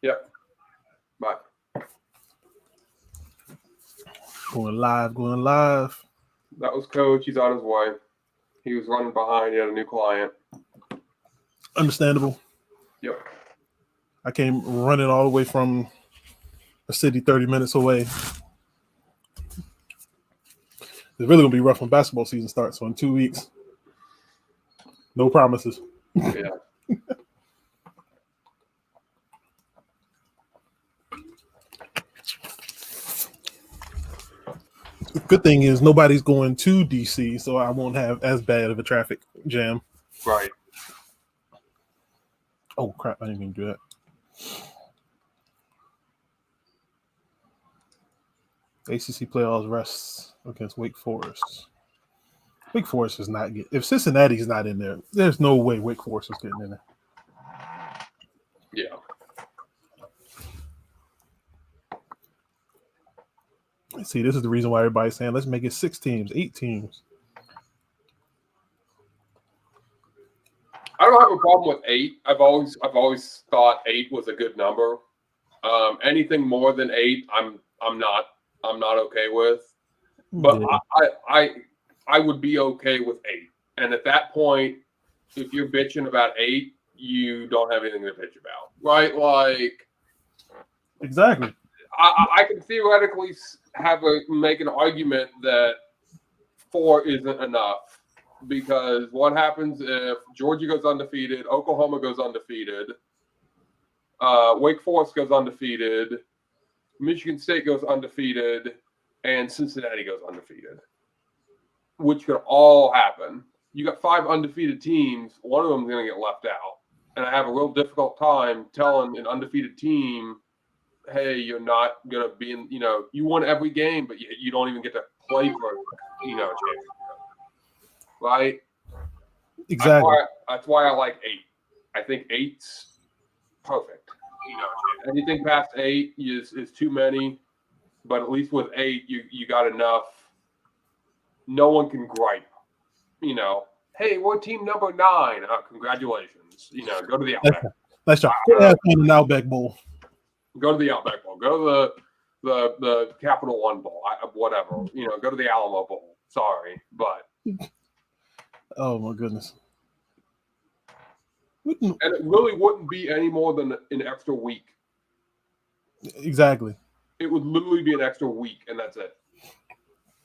Yep. Bye. Going live. That was Coach. He's on his way. He was running behind. He had a new client. Understandable. Yep. I came running all the way from a city 30 minutes away. It's really going to be rough when basketball season starts. So in 2 weeks, no promises. Yeah. The good thing is nobody's going to DC, so I won't have as bad of a traffic jam. Right. Oh, crap. I didn't even do that. ACC playoffs rests against Wake Forest. Wake Forest is not getting. If Cincinnati's not in there, there's no way Wake Forest is getting in there. Yeah. See, this is the reason why everybody's saying let's make it 6 teams, 8 teams. I don't have a problem with 8. I've always thought 8 was a good number. Anything more than 8, I'm not okay with. But yeah. I would be okay with 8. And at that point, if you're bitching about 8, you don't have anything to bitch about, right? Like, exactly. I can theoretically make an argument that 4 isn't enough, because what happens if Georgia goes undefeated, Oklahoma goes undefeated, Wake Forest goes undefeated, Michigan State goes undefeated, and Cincinnati goes undefeated, which could all happen. You got 5 undefeated teams. One of them is going to get left out. And I have a real difficult time telling an undefeated team, hey, you're not going to be in, you won every game, but you don't even get to play for, championship. Right? Exactly. That's why I like 8. I think 8's perfect. Anything past 8 is too many, but at least with 8, you got enough. No one can gripe. Hey, we're team number 9. Congratulations. Go to the Outback. Nice job. The Outback Bowl. Go to the Outback Bowl. Go to the Capital One Bowl. Whatever. Go to the Alamo Bowl. Sorry, but. Oh my goodness. And it really wouldn't be any more than an extra week. Exactly. It would literally be an extra week, and that's it.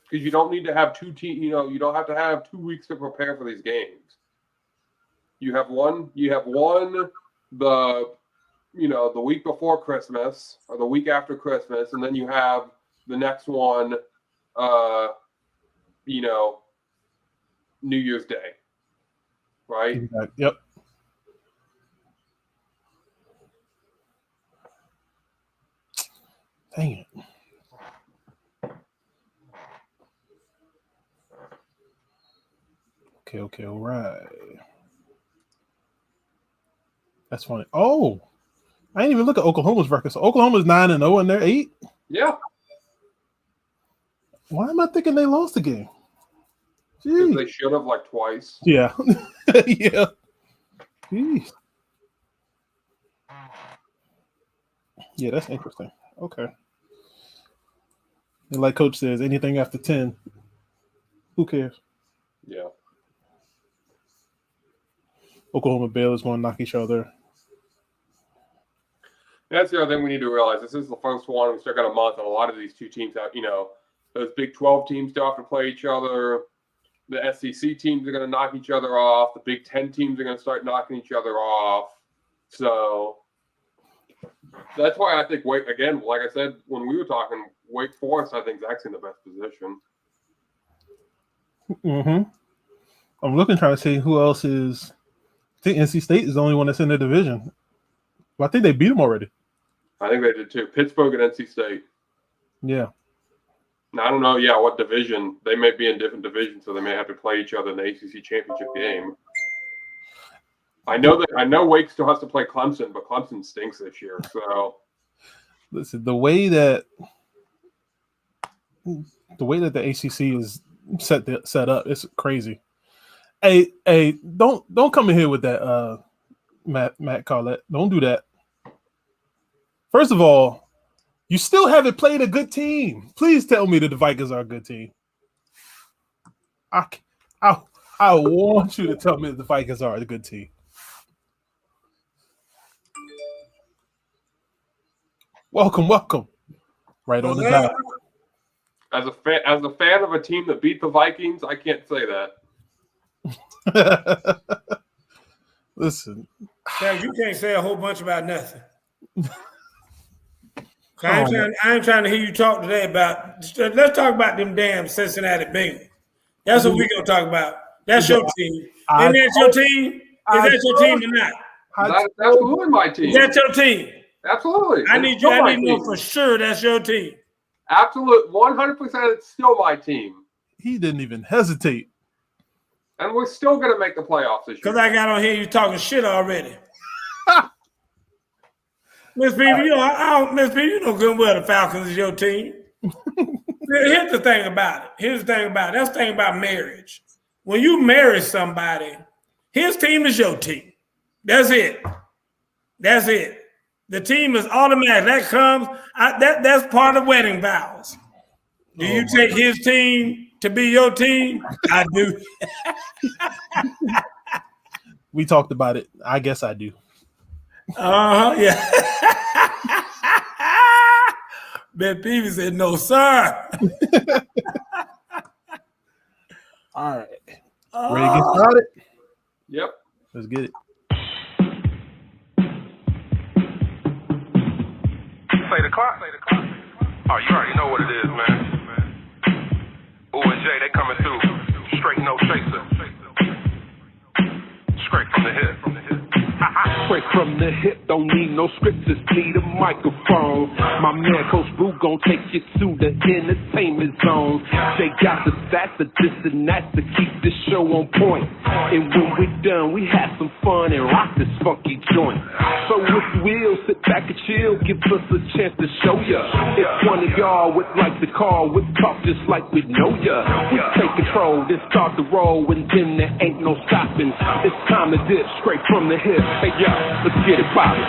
Because you don't need to have 2 teams. You don't have to have 2 weeks to prepare for these games. You have one. The week before Christmas or the week after Christmas, and then you have the next one. New Year's Day. Right? Yep. Dang it. Okay, all right. That's funny. Oh, I didn't even look at Oklahoma's record. So Oklahoma's 9-0 and they're 8? Yeah. Why am I thinking they lost the game? Because they should have, twice. Yeah. Yeah. Jeez. Yeah, that's interesting. Okay. And like Coach says, anything after 10, who cares? Yeah. Oklahoma Baylor's going to knock each other. That's the other thing we need to realize. This is the first one. We still got a month, and a lot of these 2 teams have, those Big 12 teams still have to play each other. The SEC teams are going to knock each other off. The Big 10 teams are going to start knocking each other off. So that's why I think again, like I said when we were talking, Wake Forest, I think, is actually in the best position. Mm-hmm. I'm looking, trying to see who else is. I think NC State is the only one that's in the division. Well, I think they beat them already. I think they did too. Pittsburgh and NC State. Yeah. Now, I don't know, what division. They may be in different divisions, so they may have to play each other in the ACC championship game. I know Wake still has to play Clemson, but Clemson stinks this year. So, listen, the way that the ACC is set up, it's crazy. Hey, don't come in here with that, Matt Carlett. Don't do that. First of all, you still haven't played a good team. Please tell me that the Vikings are a good team. I want you to tell me that the Vikings are a good team. Welcome. Right on the dot. As a fan of a team that beat the Vikings, I can't say that. Listen, Sam, you can't say a whole bunch about nothing. I ain't trying to hear you talk today about. Let's talk about them damn Cincinnati Bengals. That's what we're gonna talk about. That's your team. Isn't that your team? Is that your team or not? That's absolutely my team. Is that your team? Absolutely. I need to know for sure that's your team. Absolute 100%. It's still my team. He didn't even hesitate. And we're still going to make the playoffs this year. Because I got on here, you talking shit already. Miss Peavy, Miss Peavy, you know good and well the Falcons is your team. Here's the thing about it. That's the thing about marriage. When you marry somebody, his team is your team. That's it. The team is automatic. That comes. That's part of wedding vows. Do you take his team to be your team? I do. We talked about it. I guess I do. Yeah. Ben Peavy said, "No, sir." All right. Ready to get started? Yep. Let's get it. Play the clock. Oh, you already know what it is, man. Ooh and Jay, they coming through. Straight no chaser. Straight from the hip. Straight from the hip, don't need no script, just need a microphone. My man Coach Boo gon' take you to the entertainment zone. They got the stats of this and that to keep this show on point. And when we're done, we have some fun and rock this funky joint. So if you will, sit back and chill, give us a chance to show ya. If one of y'all would like to call, we'll talk just like we know ya. We take control, then start the roll, and then there ain't no stopping. It's time to dip straight from the hip. Hey, yo, let's get it poppin'.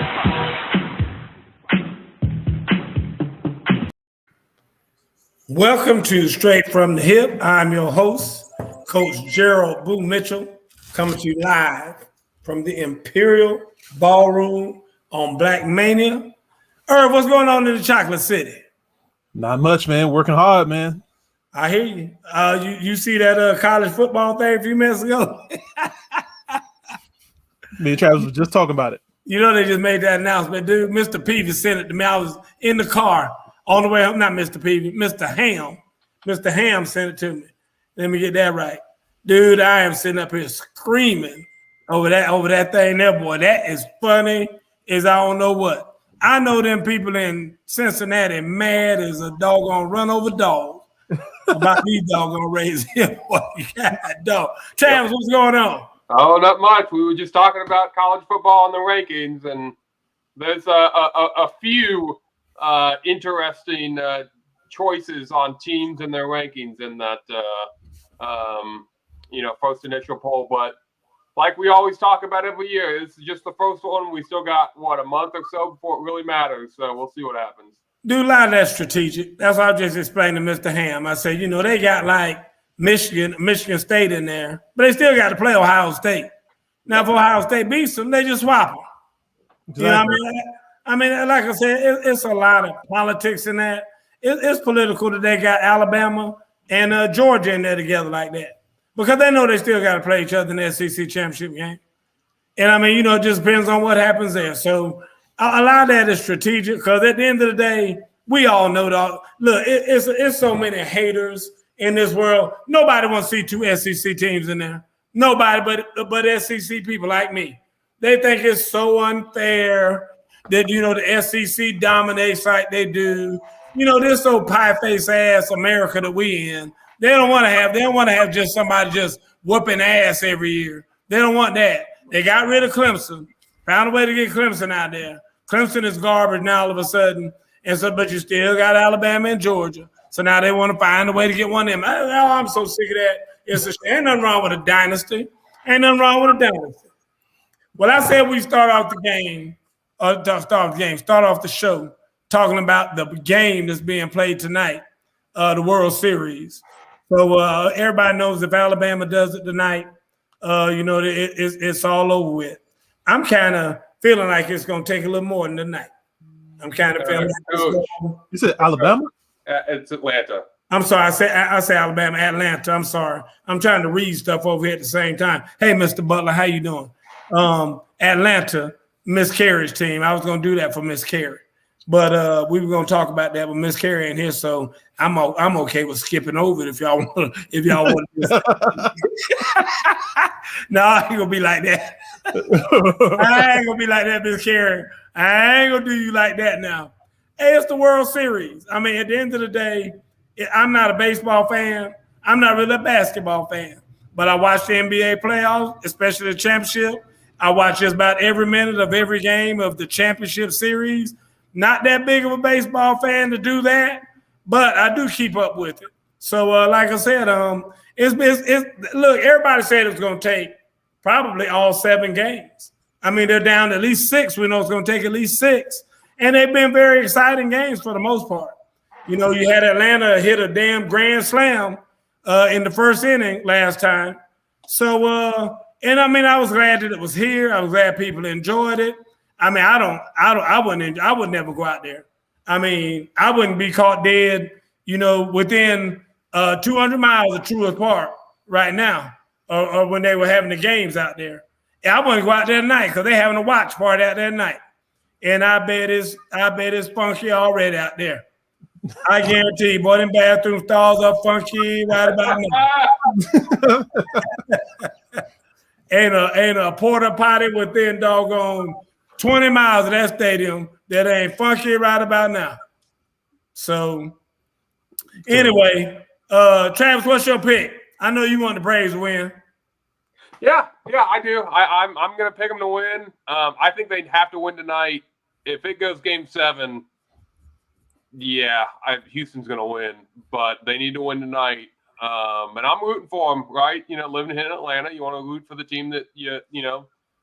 Welcome to Straight from the Hip. I'm your host, Coach Gerald Boo Mitchell, coming to you live from the Imperial Ballroom on Black Mania. Irv, what's going on in the Chocolate City? Not much, man. Working hard, man. I hear you. You see that college football thing a few minutes ago? Me and Travis were just talking about it. You know, they just made that announcement, dude. Mr. Peavy sent it to me. I was in the car on the way home. Not Mr. Peavy, Mr. Ham. Mr. Ham sent it to me. Let me get that right. Dude, I am sitting up here screaming over that thing there, boy. That is funny as I don't know what. I know them people in Cincinnati mad as a doggone run over dog about these doggone raise him. God, dog. Travis, what's going on? Oh, not much. We were just talking about college football and the rankings, and there's a few interesting choices on teams and their rankings in that first initial poll. But like we always talk about every year, this is just the first one. We still got a month or so before it really matters. So we'll see what happens. Dude, a lot of that's strategic. That's what I just explained to Mr. Ham. I said, they got like Michigan State in there, but they still got to play Ohio State. Now, if Ohio State beats them, they just swap them. Exactly. You know what I mean? I mean, like I said, it's a lot of politics in that. It's political that they got Alabama and Georgia in there together like that because they know they still got to play each other in the SEC championship game. And I mean, it just depends on what happens there. So a lot of that is strategic because at the end of the day, we all know that. Look, it's so many haters in this world. Nobody wants to see two SEC teams in there. Nobody but SEC people like me. They think it's so unfair that, the SEC dominates like they do. This old pie-face ass America that we in. They don't want to have just somebody just whooping ass every year. They don't want that. They got rid of Clemson. Found a way to get Clemson out there. Clemson is garbage now all of a sudden. And so, but you still got Alabama and Georgia. So now they want to find a way to get one of them. I'm so sick of that. Ain't nothing wrong with a dynasty. Ain't nothing wrong with a dynasty. Well, I said we start off the game start off the game, start off the show talking about the game that's being played tonight, the World Series. So everybody knows if Alabama does it tonight, it's all over with. I'm kind of feeling like it's going to take a little more than tonight. I'm kind of feeling like you said Alabama? It's Atlanta. I'm sorry. I say Alabama, Atlanta. I'm sorry. I'm trying to read stuff over here at the same time. Hey, Mr. Butler, how you doing? Atlanta, Miss Carey's team. I was going to do that for Miss Carey, but we were going to talk about that, but Miss Carey ain't here, so I'm okay with skipping over it if y'all want. If y'all want. No, I ain't gonna be like that. I ain't gonna be like that, Miss Carey. I ain't gonna do you like that now. Hey, it's the World Series. I mean, at the end of the day, I'm not a baseball fan. I'm not really a basketball fan. But I watch the NBA playoffs, especially the championship. I watch just about every minute of every game of the championship series. Not that big of a baseball fan to do that, but I do keep up with it. So, like I said, look, everybody said it was going to take probably all 7 games. I mean, they're down to at least 6. We know it's going to take at least 6. And they've been very exciting games for the most part. You know, you had Atlanta hit a damn grand slam in the first inning last time. So, and I mean, I was glad that it was here. I was glad people enjoyed it. I mean, I would never go out there. I mean, I wouldn't be caught dead, within 200 miles of Truist Park right now, or when they were having the games out there. I wouldn't go out there tonight because they're having a watch party out there tonight. And I bet it's funky already out there. I guarantee you, boy, them bathroom stalls are funky right about now. ain't a porta potty within doggone 20 miles of that stadium that ain't funky right about now. So anyway, Travis, what's your pick? I know you want the Braves to win. Yeah, I do. I'm going to pick them to win. I think they'd have to win tonight. If it goes Game 7, Houston's going to win, but they need to win tonight. And I'm rooting for them, right? Living here in Atlanta, you want to root for the team that the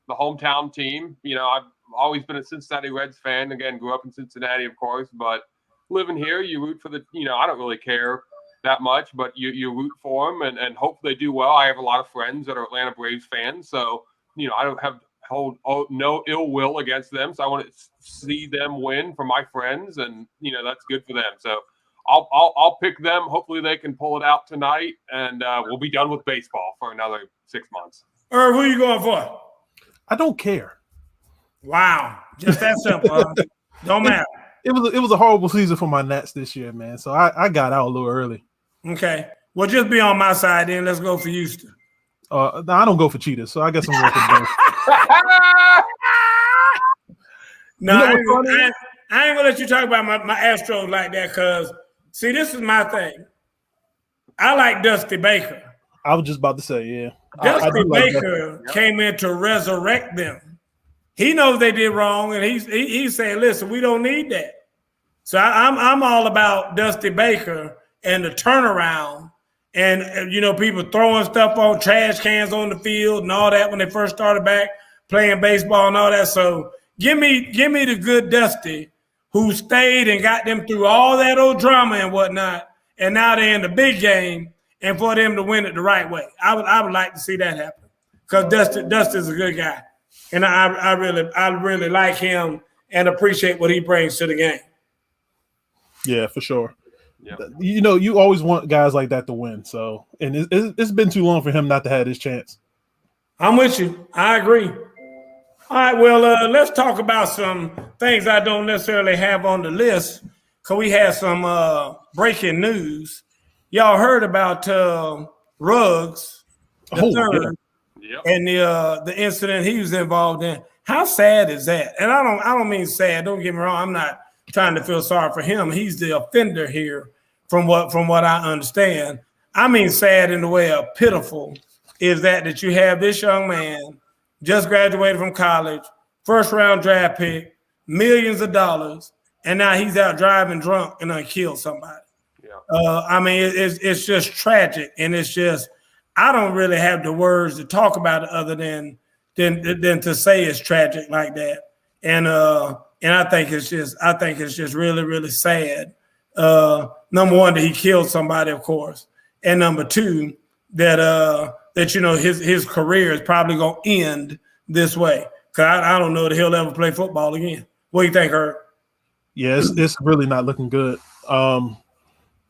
hometown team. I've always been a Cincinnati Reds fan. Again, grew up in Cincinnati, of course, but living here, you root for the. I don't really care that much, but you root for them and hope they do well. I have a lot of friends that are Atlanta Braves fans, so I don't hold no ill will against them. So I want to see them win for my friends, and that's good for them. So I'll pick them. Hopefully they can pull it out tonight, and we'll be done with baseball for another 6 months. Irv, who are you going for? I don't care. Wow, just that simple. Don't matter. It was a horrible season for my Nats this year, man. So I got out a little early. Okay. Well, just be on my side then. Let's go for Houston. No, I don't go for cheaters, so I guess I'm going for them. No, I ain't going to let you talk about my Astros like that because, see, this is my thing. I like Dusty Baker. I was just about to say, yeah. Dusty Baker came in to resurrect them. He knows they did wrong, and he's saying, listen, we don't need that. So I'm all about Dusty Baker and the turnaround and people throwing stuff on trash cans on the field and all that when they first started back playing baseball and all that. So give me the good Dusty who stayed and got them through all that old drama and whatnot, and now they're in the big game, and for them to win it the right way. I would like to see that happen because Dusty's a good guy. And I really like him and appreciate what he brings to the game. Yeah, for sure. Yeah. You always want guys like that to win. So, and it's been too long for him not to have his chance. I'm with you. I agree. All right, well, let's talk about some things I don't necessarily have on the list because we had some breaking news. Y'all heard about Ruggs the third. Yep. And the incident he was involved in. How sad is that? And I don't mean sad. Don't get me wrong. I'm not trying to feel sorry for him. He's the offender here, from what I understand. I mean sad in the way of pitiful. Is that you have this young man just graduated from college, first round draft pick, millions of dollars, and now he's out driving drunk and done killed somebody. Yeah. I mean it's just tragic, and it's just. I don't really have the words to talk about it other than to say it's tragic like that. And I think it's just really, really sad. Number one, that he killed somebody, of course, and number two, that his career is probably gonna end this way. Cause I don't know that he'll ever play football again. What do you think, Herb? Yeah, it's really not looking good.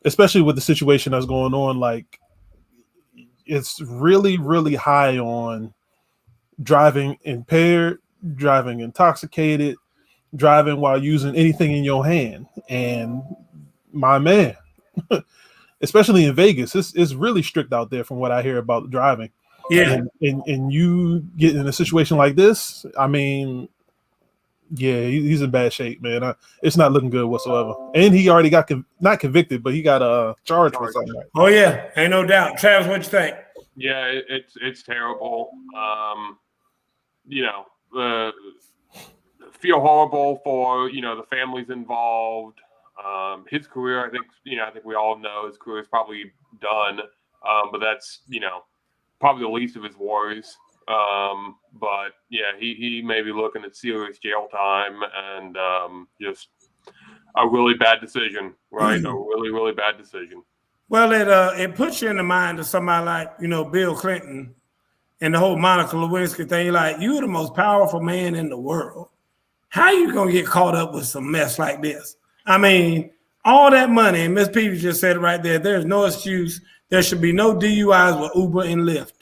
Especially with the situation that's going on. Like, it's really, really high on driving impaired, driving intoxicated, driving while using anything in your hand. And my man, especially in Vegas, it's really strict out there from what I hear about driving. Yeah. And you get in a situation like this, I mean, yeah, he's in bad shape, man. It's not looking good whatsoever. And he already got not convicted, but he got charged for something. Oh yeah, ain't no doubt. Travis, what you think? Yeah, it's terrible. Feel horrible for the families involved. His career, I think we all know his career is probably done. But that's probably the least of his worries. But yeah, he may be looking at serious jail time and just a really bad decision, right? A really, really bad decision. Well, it puts you in the mind of somebody like Bill Clinton and the whole Monica Lewinsky thing. Like, you're the most powerful man in the world. How you gonna get caught up with some mess like this? I mean, all that money, and Miss Peavy just said it right there. There's no excuse. There should be no DUIs with Uber and Lyft.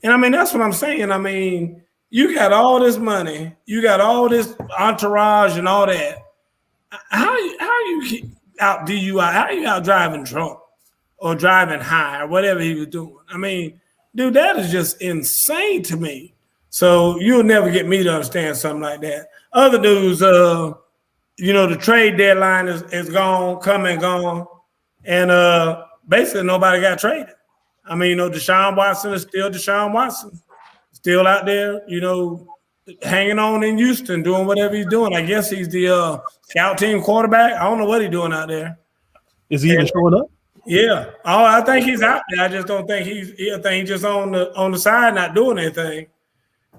And I mean, that's what I'm saying. I mean, you got all this money, you got all this entourage and all that. How you out DUI? How you out driving drunk or driving high or whatever he was doing? I mean, dude, that is just insane to me. So you'll never get me to understand something like that. Other news, the trade deadline is gone, come and gone, and basically nobody got traded. I mean, Deshaun Watson is still Deshaun Watson, still out there, hanging on in Houston, doing whatever he's doing. I guess he's the scout team quarterback. I don't know what he's doing out there. Is he even showing up? Yeah. Oh, I think he's out there. I just don't think he's just on the side, not doing anything.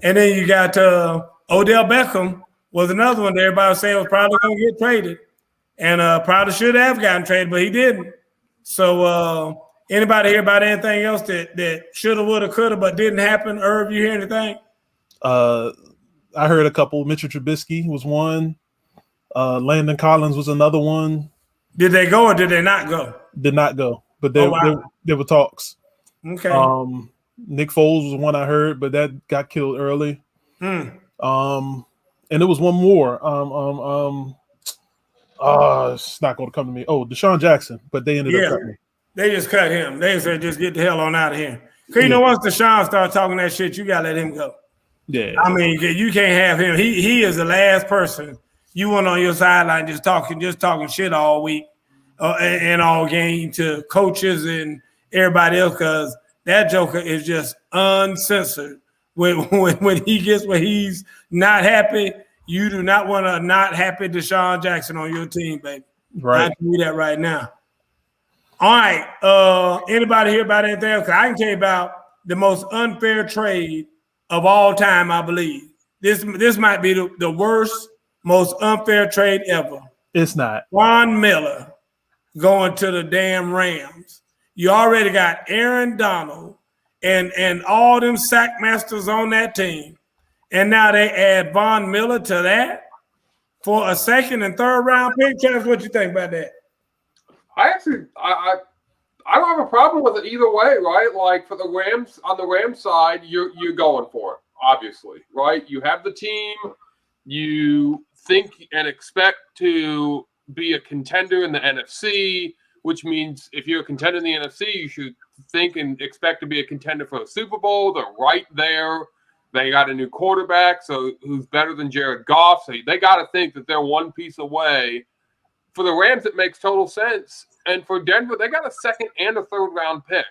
And then you got Odell Beckham was another one that everybody was saying was probably going to get traded, and probably should have gotten traded, but he didn't. So anybody hear about anything else that shoulda, woulda, coulda, but didn't happen? Irv, you hear anything? I heard a couple. Mitchell Trubisky was one. Landon Collins was another one. Did they go or did they not go? Did not go, but there were talks. Okay. Nick Foles was one I heard, but that got killed early. And there was one more. It's not going to come to me. Oh, Deshaun Jackson, but they ended up cutting him. They just cut him. They said, just get the hell on out of here. Because once Deshaun starts talking that shit, you got to let him go. Yeah. I mean, you can't have him. He is the last person you want on your sideline just talking shit all week and all game to coaches and everybody else, because that joker is just uncensored. When he's not happy, you do not want a not happy Deshaun Jackson on your team, baby. Right. I can do that right now. All right. Anybody hear about anything else? I can tell you about the most unfair trade of all time, I believe. This might be the worst, most unfair trade ever. It's not. Von Miller going to the damn Rams. You already got Aaron Donald and all them sack masters on that team. And now they add Von Miller to that for a second and third round pick. Travis, what you think about that? I don't have a problem with it either way, right? Like, for the Rams, on the Rams side, you're going for it, obviously, right? You have the team, you think and expect to be a contender in the NFC, which means if you're a contender in the NFC, you should think and expect to be a contender for the Super Bowl. They're right there. They got a new quarterback, so who's better than Jared Goff? So they got to think that they're one piece away. For the Rams, it makes total sense. And for Denver, they got a second and a third round pick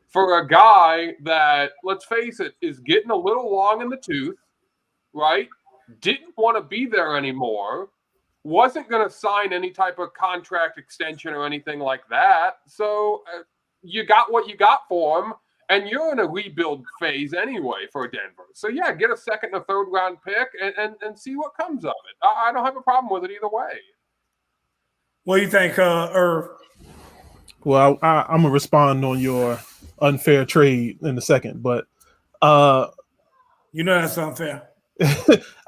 for a guy that, let's face it, is getting a little long in the tooth, right? Didn't want to be there anymore. Wasn't going to sign any type of contract extension or anything like that. So you got what you got for him. And you're in a rebuild phase anyway for Denver. So, yeah, get a second and a third round pick and see what comes of it. I don't have a problem with it either way. What do you think, Irv? Well, I'm gonna respond on your unfair trade in a second, but you know that's unfair.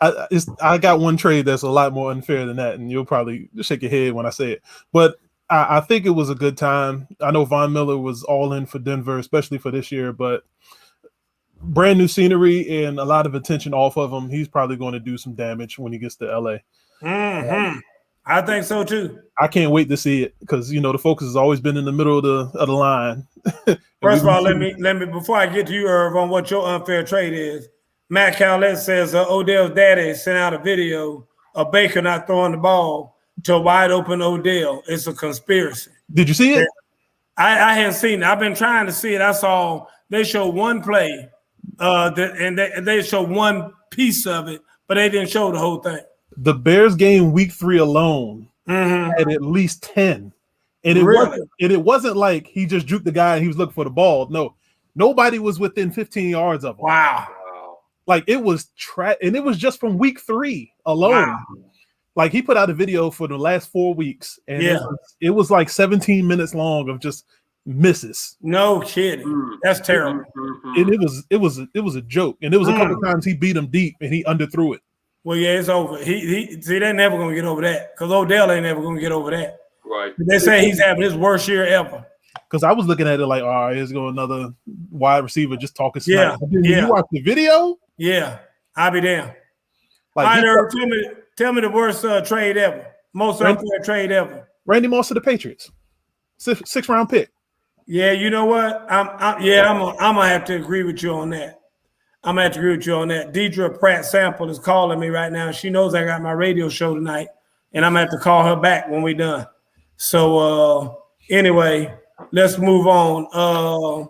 I got one trade that's a lot more unfair than that, and you'll probably shake your head when I say it. But I think it was a good time. I know Von Miller was all in for Denver, especially for this year, but brand new scenery and a lot of attention off of him. He's probably going to do some damage when he gets to LA. Mm-hmm. I think so too. I can't wait to see it because the focus has always been in the middle of the line. First of all, let me before I get to you, Irv, on what your unfair trade is. Matt Cowlett says Odell's daddy sent out a video of Baker not throwing the ball to a wide open Odell. It's a conspiracy. Did you see it? I hadn't seen it. I've been trying to see it. I saw they show one play, and they show one piece of it, but they didn't show the whole thing. The Bears game week 3 alone had at least 10. And it wasn't like he just juked the guy and he was looking for the ball. No, nobody was within 15 yards of him. Wow. Like it was and it was just from week 3 alone. Wow. Like he put out a video for the last 4 weeks, and it was like 17 minutes long of just misses. No kidding. That's terrible. And it was a joke. And it was a couple of times he beat him deep and he underthrew it. Well, yeah, it's over. They're never gonna get over that because Odell ain't never gonna get over that. Right. They say he's having his worst year ever. Because I was looking at it like, all right, here's going another wide receiver just talking smack. Yeah. You watch the video? Yeah, I'll be damned. Like, tell me the worst trade ever. Most unfair trade ever. Randy Moss to the Patriots. 6th round pick. Yeah, you know what? I'm gonna have to agree with you on that. Deidre Pratt Sample is calling me right now. She knows I got my radio show tonight, and I'm gonna have to call her back when we're done. So anyway, let's move on.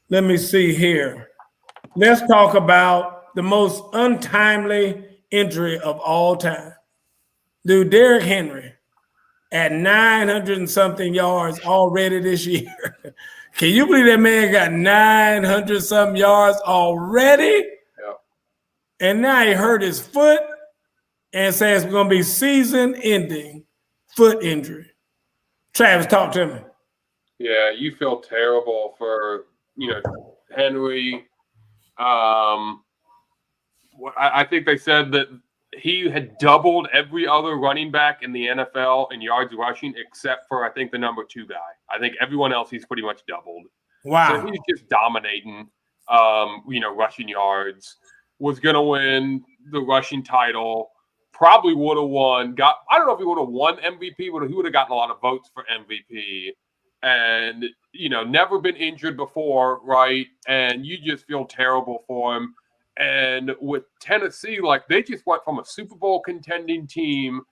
Let me see here. Let's talk about the most untimely injury of all time. Dude, Derrick Henry at 900 and something yards already this year. Can you believe that man got 900 something yards already? Yeah. And now he hurt his foot and says it's going to be season-ending foot injury. Travis, talk to me. Yeah, you feel terrible for, Henry. I think they said that he had doubled every other running back in the NFL in yards rushing except for, I think, the number 2 guy. I think everyone else he's pretty much doubled. Wow. So he's just dominating, rushing yards. Was going to win the rushing title. Probably would have won. I don't know if he would have won MVP, but he would have gotten a lot of votes for MVP. And, never been injured before, right? And you just feel terrible for him. And with Tennessee, they just went from a Super Bowl contending team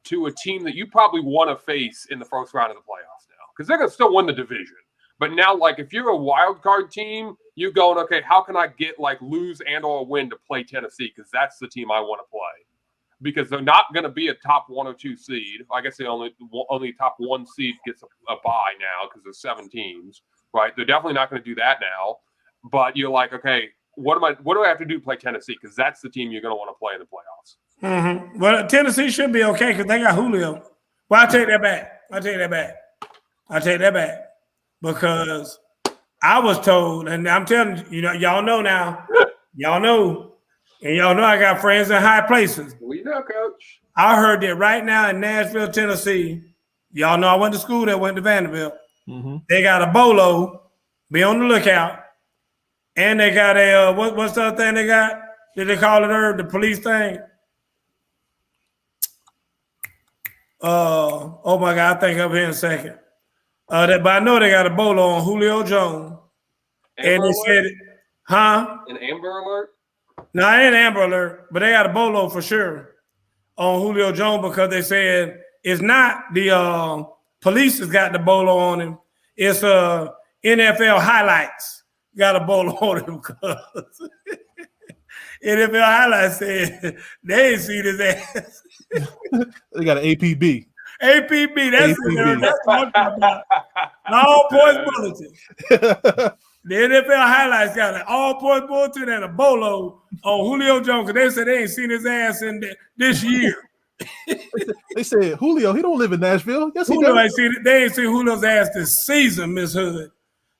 to a team that you probably want to face in the first round of the playoffs now. Because they're going to still win the division. But now, if you're a wild card team, you're going, okay, how can I get, lose and or win to play Tennessee? Because that's the team I want to play. Because they're not going to be a top 1 or 2 seed. I guess only top 1 seed gets a bye now because there's 7 teams, right? They're definitely not going to do that now. But you're like, okay, what do I have to do to play Tennessee? Because that's the team you're going to want to play in the playoffs. Mm-hmm. Well, Tennessee should be okay because they got Julio. Well, I'll take that back. Because I was told, and I'm telling you, y'all know now. Y'all know. And y'all know I got friends in high places. We know, Coach. I heard that right now in Nashville, Tennessee. Y'all know I went to school there, went to Vanderbilt. Mm-hmm. They got a bolo. Be on the lookout. And they got a what's the other thing they got? Did they call it the police thing? Oh my God, I think up here in a second. But I know they got a bolo on Julio Jones. Amber and they said, An Amber Alert? No, it ain't Amber Alert, but they got a bolo for sure on Julio Jones because they said it's not the police has got the bolo on him. It's NFL highlights. Got a bolo on him because NFL highlights said they ain't seen his ass. They got an APB. APB, that's what I'm talking about. All points bulletin. The NFL highlights got an all-point bulletin and a bolo on Julio Jones because they said they ain't seen his ass in this year. They said Julio, he don't live in Nashville. Yes, Julio he does. they ain't seen Julio's ass this season, Miss Hood.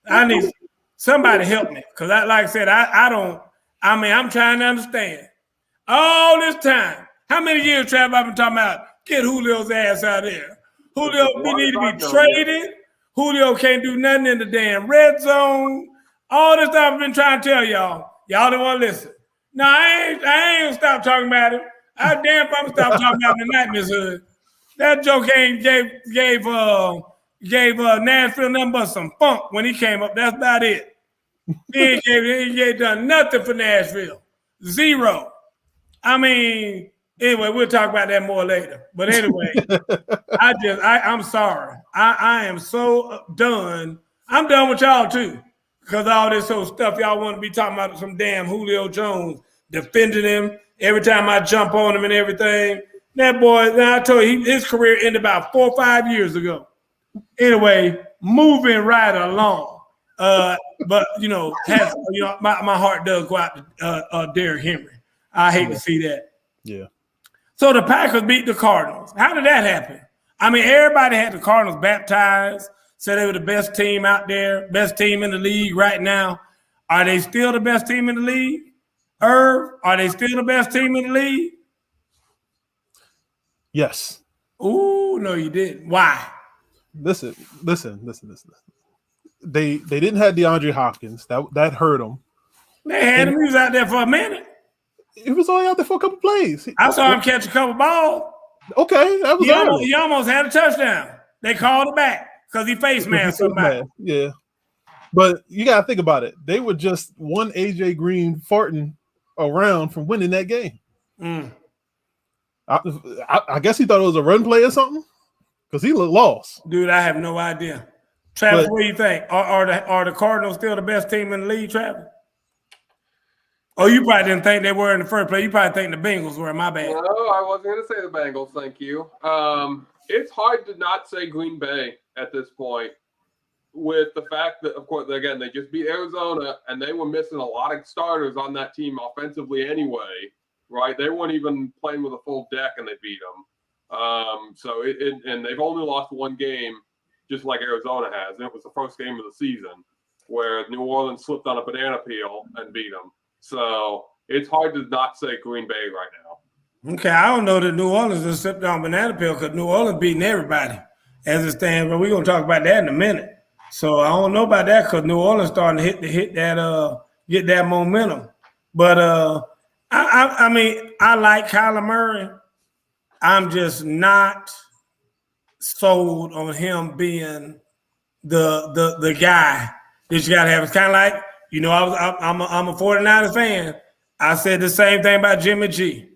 I need somebody help me because, like I said, I'm trying to understand. All this time, how many years, Trav, I've been talking about get Julio's ass out there? Julio, we need to be traded. Julio can't do nothing in the damn red zone. All this stuff I've been trying to tell y'all. Y'all don't want to listen. No, I ain't gonna stop talking about it. I damn if I'm gonna stop talking about it tonight, Miss Hood. That joke ain't gave Nashville nothing but some funk when he came up. That's about it. He ain't done nothing for Nashville. Zero. I mean, anyway, we'll talk about that more later. But anyway, I'm sorry. I am so done. I'm done with y'all too. Because all this whole stuff y'all want to be talking about some damn Julio Jones defending him every time I jump on him and everything. That boy, I told you, his career ended about 4 or 5 years ago. Anyway, moving right along. But my heart does go out to Derrick Henry. I hate to see that. Yeah. So the Packers beat the Cardinals. How did that happen? I mean, everybody had the Cardinals baptized, said they were the best team out there, best team in the league right now. Are they still the best team in the league? Irv, are they still the best team in the league? Yes. Ooh, no, you didn't. Why? Listen. They didn't have DeAndre Hopkins. That hurt them. They had him. He was out there for a minute. He was only out there for a couple plays. I saw him catch a couple balls. Okay, that was he almost had a touchdown. They called it back because he face masked somebody. Yeah. But you got to think about it. They were just one AJ Green farting around from winning that game. Mm. I guess he thought it was a run play or something because he looked lost. Dude, I have no idea. Travis, what do you think? Are the Cardinals still the best team in the league, Travis? Oh, you probably didn't think they were in the first place. You probably think the Bengals were. My bad. No, I wasn't going to say the Bengals. Thank you. It's hard to not say Green Bay at this point with the fact that, of course, again, they just beat Arizona, and they were missing a lot of starters on that team offensively anyway, right? They weren't even playing with a full deck, and they beat them. And they've only lost one game, just like Arizona has, and it was the first game of the season where New Orleans slipped on a banana peel and beat them. So it's hard to not say Green Bay right now. Okay, I don't know that New Orleans has slipped on banana peel because New Orleans beating everybody as it stands. But we're gonna talk about that in a minute. So I don't know about that because New Orleans starting to hit that get that momentum. But I mean I like Kyler Murray. I'm just not sold on him being the guy that you gotta have. It's kind of like, you know, I'm a 49ers fan. I said the same thing about Jimmy G.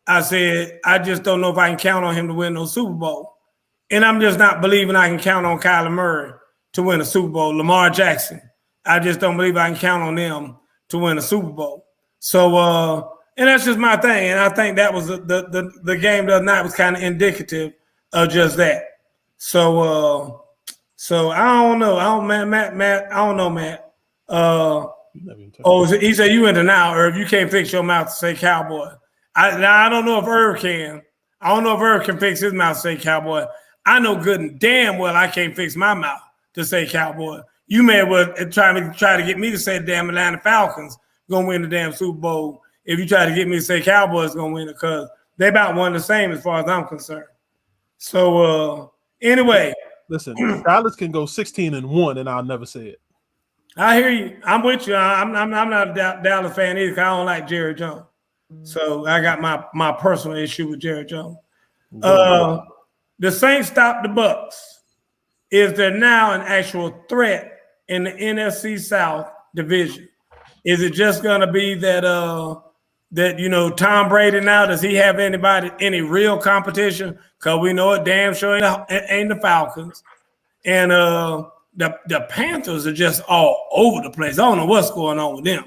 I said, I just don't know if I can count on him to win no Super Bowl. And I'm just not believing I can count on Kyler Murray to win a Super Bowl. Lamar Jackson, I just don't believe I can count on them to win a Super Bowl. So, and that's just my thing. And I think that was the game the other night was kind of indicative of just that. So I don't know. Matt, I don't know, Matt. He said you in denial, Irv. You can't fix your mouth to say Cowboy. I don't know if Irv can. I don't know if Irv can fix his mouth to say Cowboy. I know good and damn well I can't fix my mouth to say Cowboy. You may well try to get me to say the damn Atlanta Falcons gonna win the damn Super Bowl if you try to get me to say Cowboys gonna win it, because they about one the same as far as I'm concerned. So anyway. Listen, Dallas can go 16-1 and I'll never say it. I hear you. I'm with you. I'm not a Dallas fan either because I don't like Jerry Jones. So I got my personal issue with Jerry Jones. The Saints stopped the Bucks. Is there now an actual threat in the NFC South division? Is it just going to be that Tom Brady now, does he have any real competition? Because we know it damn sure ain't the Falcons. And the Panthers are just all over the place. I don't know what's going on with them.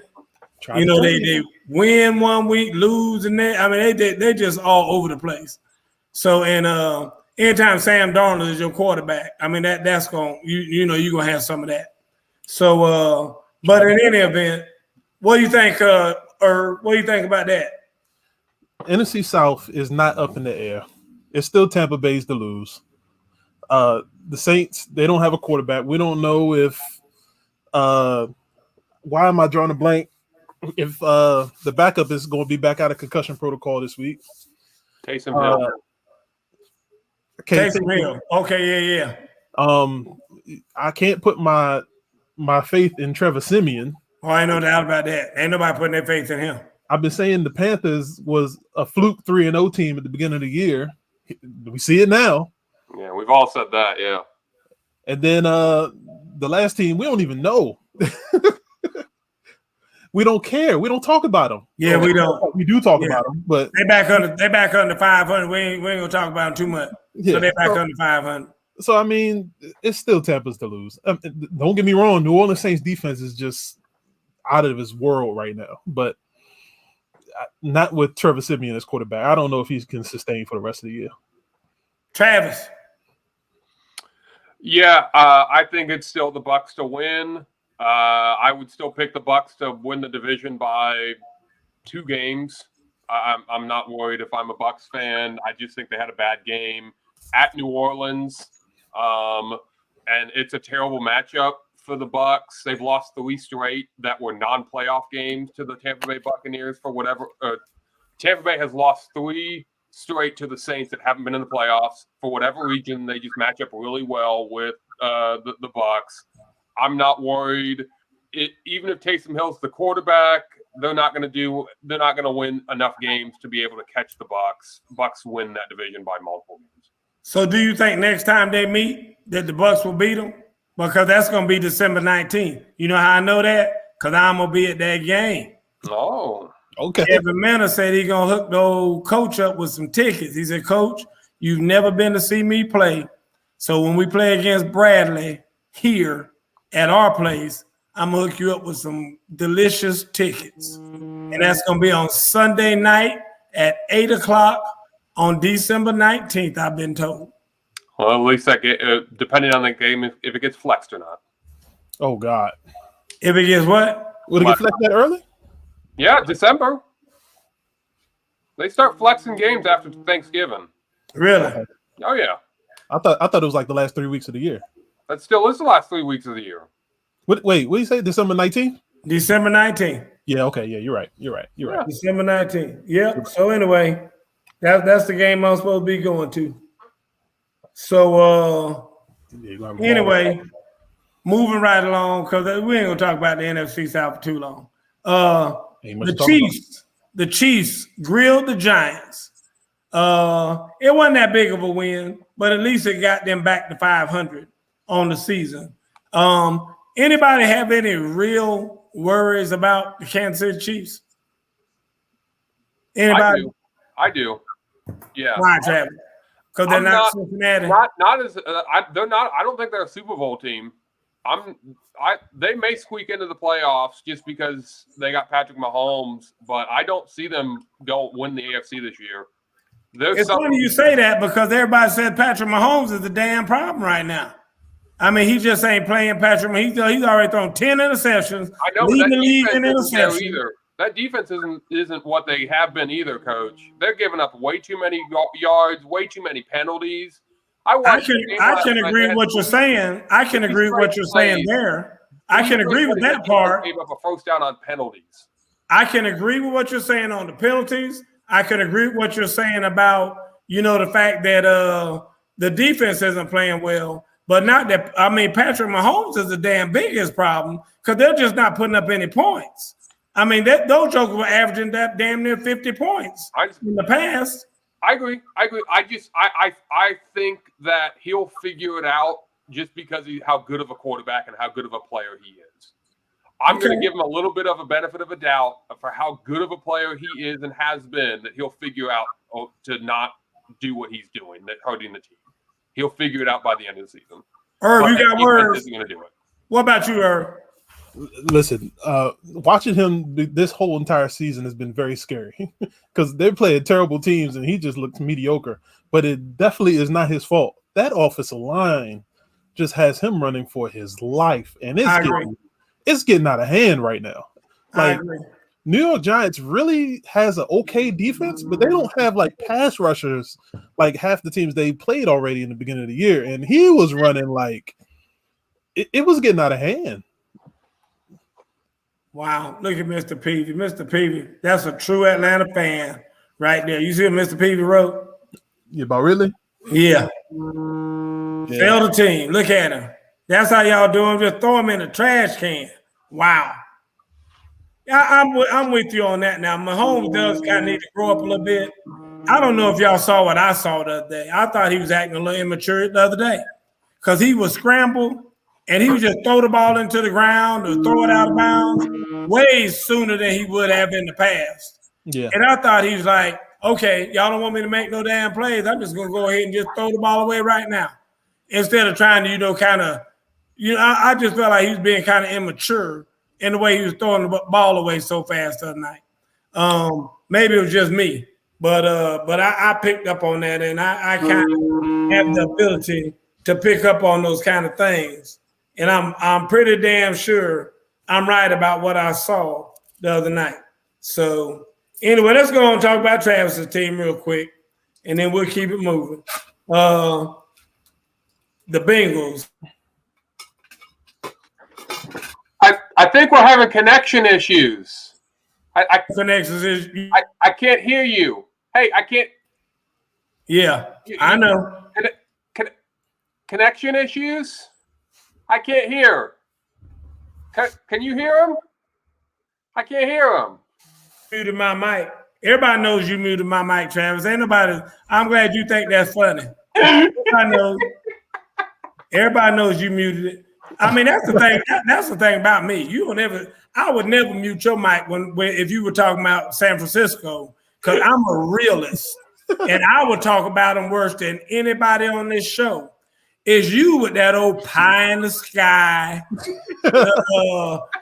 They win one week, lose, and then they just all over the place. So anytime Sam Darnold is your quarterback, that's going you're gonna have some of that. So But in any event, what do you think? Or what do you think about that? NFC South is not up in the air. It's still Tampa Bay's to lose. The Saints, they don't have a quarterback. We don't know if why am I drawing a blank? If the backup is going to be back out of concussion protocol this week. Taysom Hill. Taysom Hill. Okay, yeah. I can't put my faith in Trevor Siemian. Oh, I ain't no doubt about that. Ain't nobody putting their faith in him. I've been saying the Panthers was a fluke 3-0 team at the beginning of the year. We see it now. Yeah, we've all said that, yeah. And then the last team, we don't even know. We don't care. We don't talk about them. Yeah, we don't. We do talk about them, but they back under 500. We ain't gonna talk about them too much. Yeah, so they back under 500. So I mean, it's still Tampa's to lose. Don't get me wrong. New Orleans Saints defense is just out of his world right now, but not with Trevor Siemian as quarterback. I don't know if he can sustain for the rest of the year. Travis. Yeah, I think it's still the Bucs to win. I would still pick the Bucs to win the division by 2 games. I'm not worried if I'm a Bucs fan. I just think they had a bad game at New Orleans, and it's a terrible matchup for the Bucs. They've lost 3 straight that were non-playoff games to the Tampa Bay Buccaneers for whatever. Tampa Bay has lost 3 straight to the Saints that haven't been in the playoffs for whatever reason. They just match up really well with the Bucs. I'm not worried. Even if Taysom Hill's the quarterback, they're not going to win enough games to be able to catch the Bucs. Bucs win that division by multiple games. So do you think next time they meet that the Bucs will beat them? Because that's going to be December 19th. You know how I know that? Because I'm going to be at that game. Oh, okay. Kevin Manor said he's going to hook the old coach up with some tickets. He said, Coach, you've never been to see me play. So when we play against Bradley here at our place, I'm going to hook you up with some delicious tickets. And that's going to be on Sunday night at 8 o'clock on December 19th, I've been told. Well, at least that depending on the game, if it gets flexed or not. Oh, God. If it gets what? Would it get flexed that early? Yeah, December. They start flexing games after Thanksgiving. Really? Okay. Oh, yeah. I thought it was like the last 3 weeks of the year. That still is the last 3 weeks of the year. Wait, what do you say? December 19th? December 19th. Yeah, okay. Yeah, you're right. December 19th. Yep. So anyway, that's the game I'm supposed to be going to. So anyway, moving right along, because we ain't gonna talk about the NFC South for too long. The Chiefs grilled the Giants. It wasn't that big of a win, but at least it got them back to 500 on the season. Anybody have any real worries about the Kansas City Chiefs? Anybody? I do. Yeah. Why, Travis? Because they're not Cincinnati. They're not. I don't think they're a Super Bowl team. They may squeak into the playoffs just because they got Patrick Mahomes, but I don't see them go win the AFC this year. It's funny you say that because everybody said Patrick Mahomes is the damn problem right now. I mean, he just ain't playing Patrick Mahomes. He's already thrown 10 interceptions. I know, leading the league in interceptions. interceptions. That defense isn't what they have been either, Coach. They're giving up way too many yards, way too many penalties. I can agree with what you're saying. I can agree with what you're saying there. I can agree with that part. Gave up a first down on penalties. I can agree with what you're saying on the penalties. I can agree with what you're saying about, the fact that the defense isn't playing well. But not that, Patrick Mahomes is the damn biggest problem because they're just not putting up any points. Those jokers were averaging that damn near 50 points in the past. I agree. I think that he'll figure it out just because of how good of a quarterback and how good of a player he is. I'm going to give him a little bit of a benefit of a doubt for how good of a player he is and has been, that he'll figure out to not do what he's doing, that hurting the team. He'll figure it out by the end of the season. Irv, you got words. Isn't going to do it. What about you, Irv? Listen, watching him this whole entire season has been very scary because they're playing terrible teams and he just looks mediocre. But it definitely is not his fault. That offensive line just has him running for his life, and it's getting out of hand right now. I Like agree. New York Giants really has an okay defense, but they don't have like pass rushers like half the teams they played already in the beginning of the year. And he was running like it was getting out of hand. Wow, look at Mr. Peavy. Mr. Peavy, that's a true Atlanta fan right there. You see what Mr. Peavy wrote? Yeah, but really? Yeah. Yeah. Fail the team. Look at him. That's how y'all do him. Just throw him in the trash can. Wow. I'm with you on that now. Mahomes does kind of need to grow up a little bit. I don't know if y'all saw what I saw the other day. I thought he was acting a little immature the other day because he was scrambled and he would just throw the ball into the ground or throw it out of bounds way sooner than he would have in the past. Yeah. And I thought he was like, okay, y'all don't want me to make no damn plays. I'm just going to go ahead and just throw the ball away right now instead of trying to, kind of, I just felt like he was being kind of immature in the way he was throwing the ball away so fast the other night. Maybe it was just me, but I picked up on that, and I kind of have the ability to pick up on those kind of things. And I'm pretty damn sure I'm right about what I saw the other night. So anyway, let's go on and talk about Travis's team real quick, and then we'll keep it moving. The Bengals. I think we're having connection issues. I can't hear you. Hey, I can't. Yeah, I know. Connection issues? I can't hear. Can you hear him? I can't hear him. Muted my mic. Everybody knows you muted my mic, Travis. Ain't nobody. I'm glad you think that's funny. Everybody knows you muted it. I mean, that's the thing. That's the thing about me. I would never mute your mic if you were talking about San Francisco, because I'm a realist, and I would talk about them worse than anybody on this show. Is you with that old pie in the sky,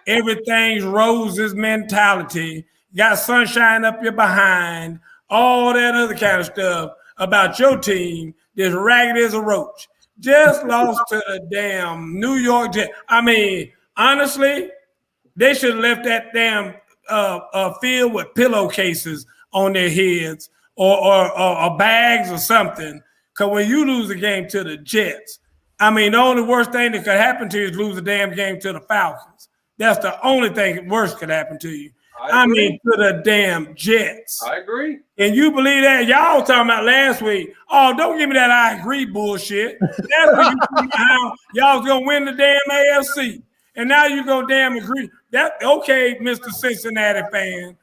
everything's roses mentality, got sunshine up your behind, all that other kind of stuff about your team that's ragged as a roach. Just lost to the damn New York Jets. I mean, honestly, they should have left that damn field with pillowcases on their heads or bags or something. Because when you lose a game to the Jets, I mean, the only worst thing that could happen to you is lose a damn game to the Falcons. That's the only thing worse could happen to you. I mean, to the damn Jets. I agree. And you believe that? Y'all talking about last week. Oh, don't give me that I agree bullshit. That's when you how y'all was going to win the damn AFC. And now you go damn agree. That okay, Mr. Cincinnati fan.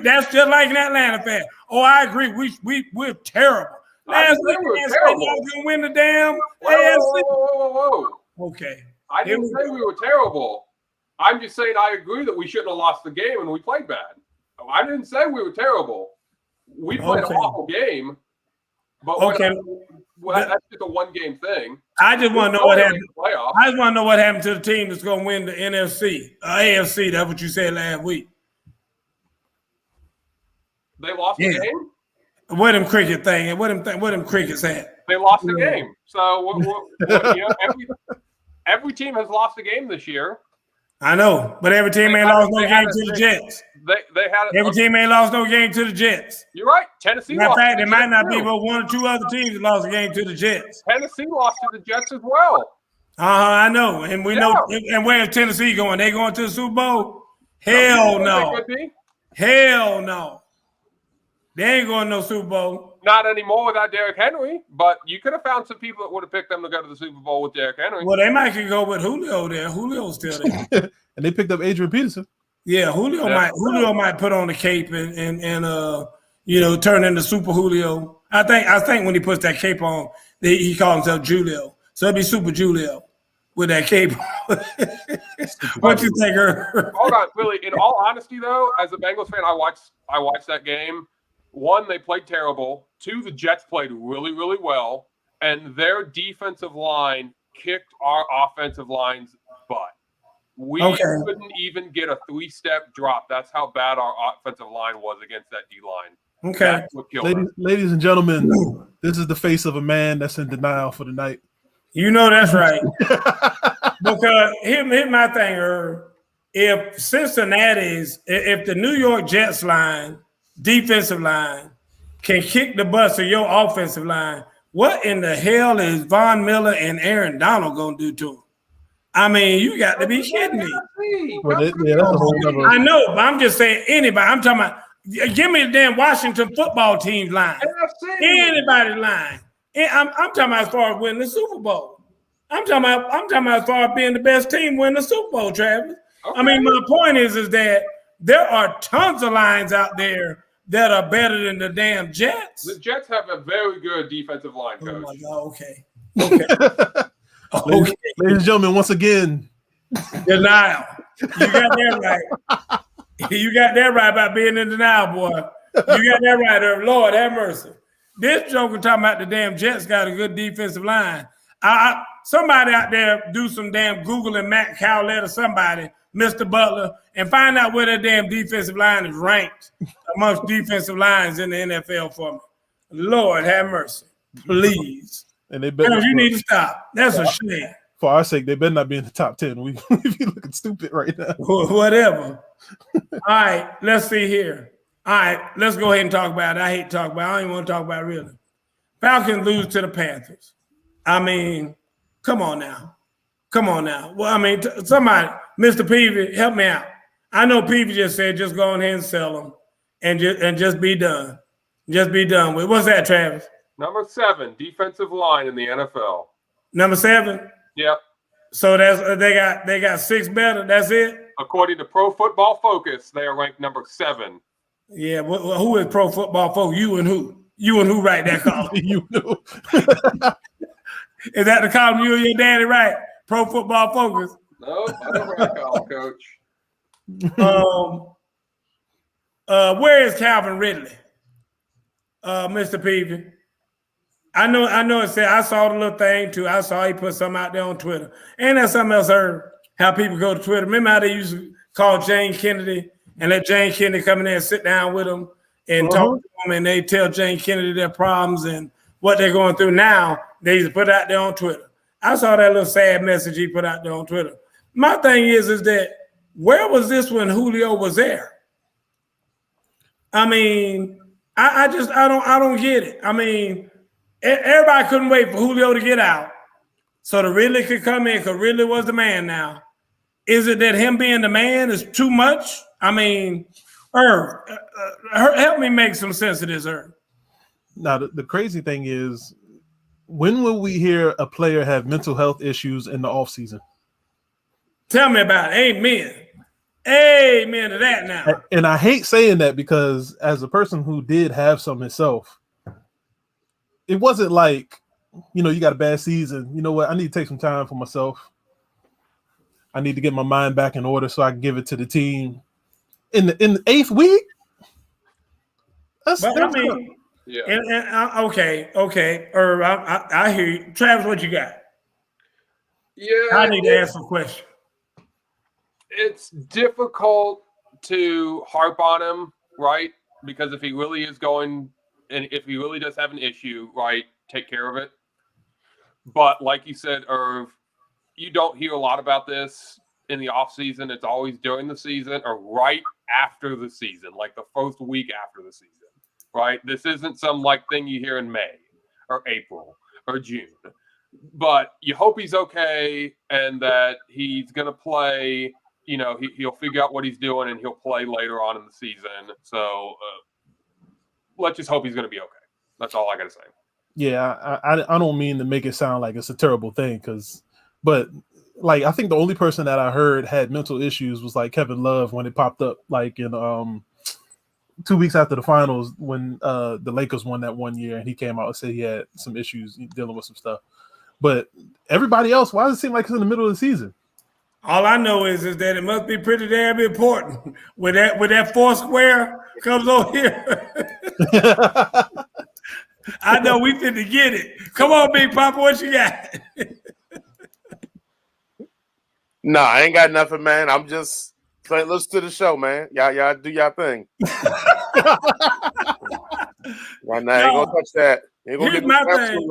That's just like an Atlanta fan. Oh, I agree. We're terrible. Last week y'all was going to win the damn AFC. Whoa. Okay. I didn't say we were terrible. I'm just saying I agree that we shouldn't have lost the game and we played bad. I didn't say we were terrible. We played an awful game, but that's just a one-game thing. I just want to know what happened. I just want to know what happened to the team that's going to win the NFC, AFC. That's what you said last week. They lost the game. What them cricket thing and what them crickets at? They lost the game. So every team has lost a game this year. I know, but every team ain't lost no game to the Jets. They had every team ain't lost no game to the Jets. You're right. Tennessee lost. In fact, there might not be but one or two other teams that lost a game to the Jets. Tennessee lost to the Jets as well. I know, and we know. And where's Tennessee going? They going to the Super Bowl? Hell no. Hell no. They ain't going to no Super Bowl. Not anymore without Derrick Henry, but you could have found some people that would have picked them to go to the Super Bowl with Derrick Henry. Well, they might could go with Julio there. Julio's still there. And they picked up Adrian Peterson. Yeah, Julio might put on the cape and turn into Super Julio. I think when he puts that cape on, he calls himself Julio. So it'd be Super Julio with that cape. What you think? Hold on, Billy. In all honesty, though, as a Bengals fan, I watched that game. One, they played terrible. Two, the Jets played really, really well. And their defensive line kicked our offensive line's butt. We couldn't even get a 3-step drop. That's how bad our offensive line was against that D-line. Okay. That's what killed us. Ladies and gentlemen, this is the face of a man that's in denial for the night. You know that's right. Because here's my thing, if if the New York Jets line, defensive line, can kick the butts of your offensive line, what in the hell is Von Miller and Aaron Donald going to do to him? I mean, you got to be kidding me. Well, that's a whole nother. I know, but I'm just saying anybody. I'm talking about, give me the damn Washington football team line. Anybody's line. I'm talking about as far as winning the Super Bowl. I'm talking about as far as being the best team winning the Super Bowl, Travis. Okay. I mean, my point is that there are tons of lines out there that are better than the damn Jets. The Jets have a very good defensive line, coach. Oh my God, okay. Okay. Ladies and gentlemen, once again, denial. You got that right. You got that right about being in denial, boy. You got that right, Lord have mercy. This joker talking about the damn Jets got a good defensive line. Somebody out there do some damn Googling Matt Cowlett or somebody, Mr. Butler, and find out where that damn defensive line is ranked amongst defensive lines in the NFL for me. Lord have mercy. Please. And they better you need to stop. That's a shame. For our sake, they better not be in the top 10. We be looking stupid right now. Whatever. All right, let's see here. All right, let's go ahead and talk about it. I hate to talk about it. I don't even want to talk about it really. Falcons lose to the Panthers. I mean, come on now. Well, I mean, somebody, Mr. Peavy, help me out. I know Peavy just said just go ahead and sell them and just be done. Just be done with. What's that, Travis? Number 7, defensive line in the NFL. Number 7? Yep. So they got 6 better. That's it? According to Pro Football Focus, they are ranked number 7. Yeah, who is Pro Football Focus? You and who? You and who write that column? You know. Is that the column you and your daddy write? Pro Football Focus? No, I don't write a column, Coach. Where is Calvin Ridley? Mr. Peavy? I know it said, I saw the little thing too. I saw he put something out there on Twitter. And that's something else I heard, how people go to Twitter. Remember how they used to call Jane Kennedy and let Jane Kennedy come in there and sit down with them and talk to them, and they tell Jane Kennedy their problems and what they're going through now. They used to put it out there on Twitter. I saw that little sad message he put out there on Twitter. My thing is that where was this when Julio was there? I mean, I don't get it. I mean, everybody couldn't wait for Julio to get out so that Ridley could come in because Ridley was the man now. Is it that him being the man is too much? I mean, Irv, help me make some sense of this, Irv. Now, the crazy thing is, when will we hear a player have mental health issues in the offseason? Tell me about it. Amen. Amen to that now. And I hate saying that because as a person who did have some himself, it wasn't like, you got a bad season. You know what? I need to take some time for myself. I need to get my mind back in order so I can give it to the team. In the 8th week? Yeah. Okay. Irv, I hear you. Travis, what you got? Yeah. I need to ask some questions. It's difficult to harp on him, right? Because if he really is going, and if he really does have an issue, right, take care of it. But like you said, Irv, you don't hear a lot about this in the offseason. It's always during the season or right after the season, like the first week after the season, right? This isn't some thing you hear in May or April or June. But you hope he's okay and that he's going to play. He'll figure out what he's doing and he'll play later on in the season. So let's just hope he's going to be okay. That's all I got to say. Yeah, I don't mean to make it sound like it's a terrible thing but I think the only person that I heard had mental issues was Kevin Love when it popped up in 2 weeks after the finals when the Lakers won that one year and he came out and said he had some issues dealing with some stuff. But everybody else, why does it seem like it's in the middle of the season? All I know is that it must be pretty damn important when that 4 square comes over here. I know we finna get it. Come on, Big Papa, what you got? Nah, I ain't got nothing, man. I'm just playing. Listen to the show, man. Y'all do y'all thing. Right now, ain't gonna touch that. Ain't gonna get my thing.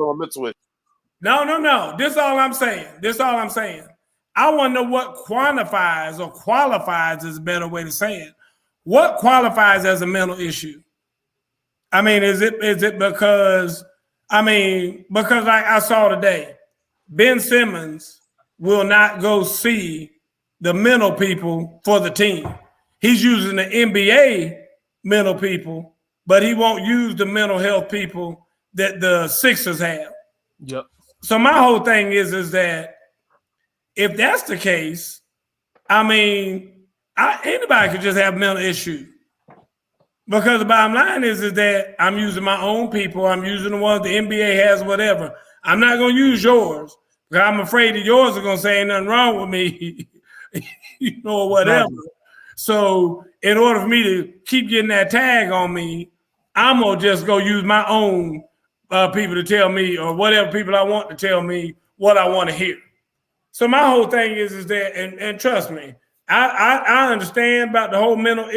No. This all I'm saying. I want to know what quantifies or qualifies is a better way to say it. What qualifies as a mental issue? I mean, is it because because like I saw today, Ben Simmons will not go see the mental people for the team. He's using the NBA mental people, but he won't use the mental health people that the Sixers have. Yep. So my whole thing is that if that's the case, I mean, anybody could just have mental issues. Because the bottom line is that I'm using my own people. I'm using the ones the NBA has, whatever. I'm not going to use yours because I'm afraid that yours are going to say ain't nothing wrong with me, or whatever. Right. So in order for me to keep getting that tag on me, I'm going to just go use my own people to tell me, or whatever people I want to tell me what I want to hear. So my whole thing is that, and trust me, I understand about the whole mental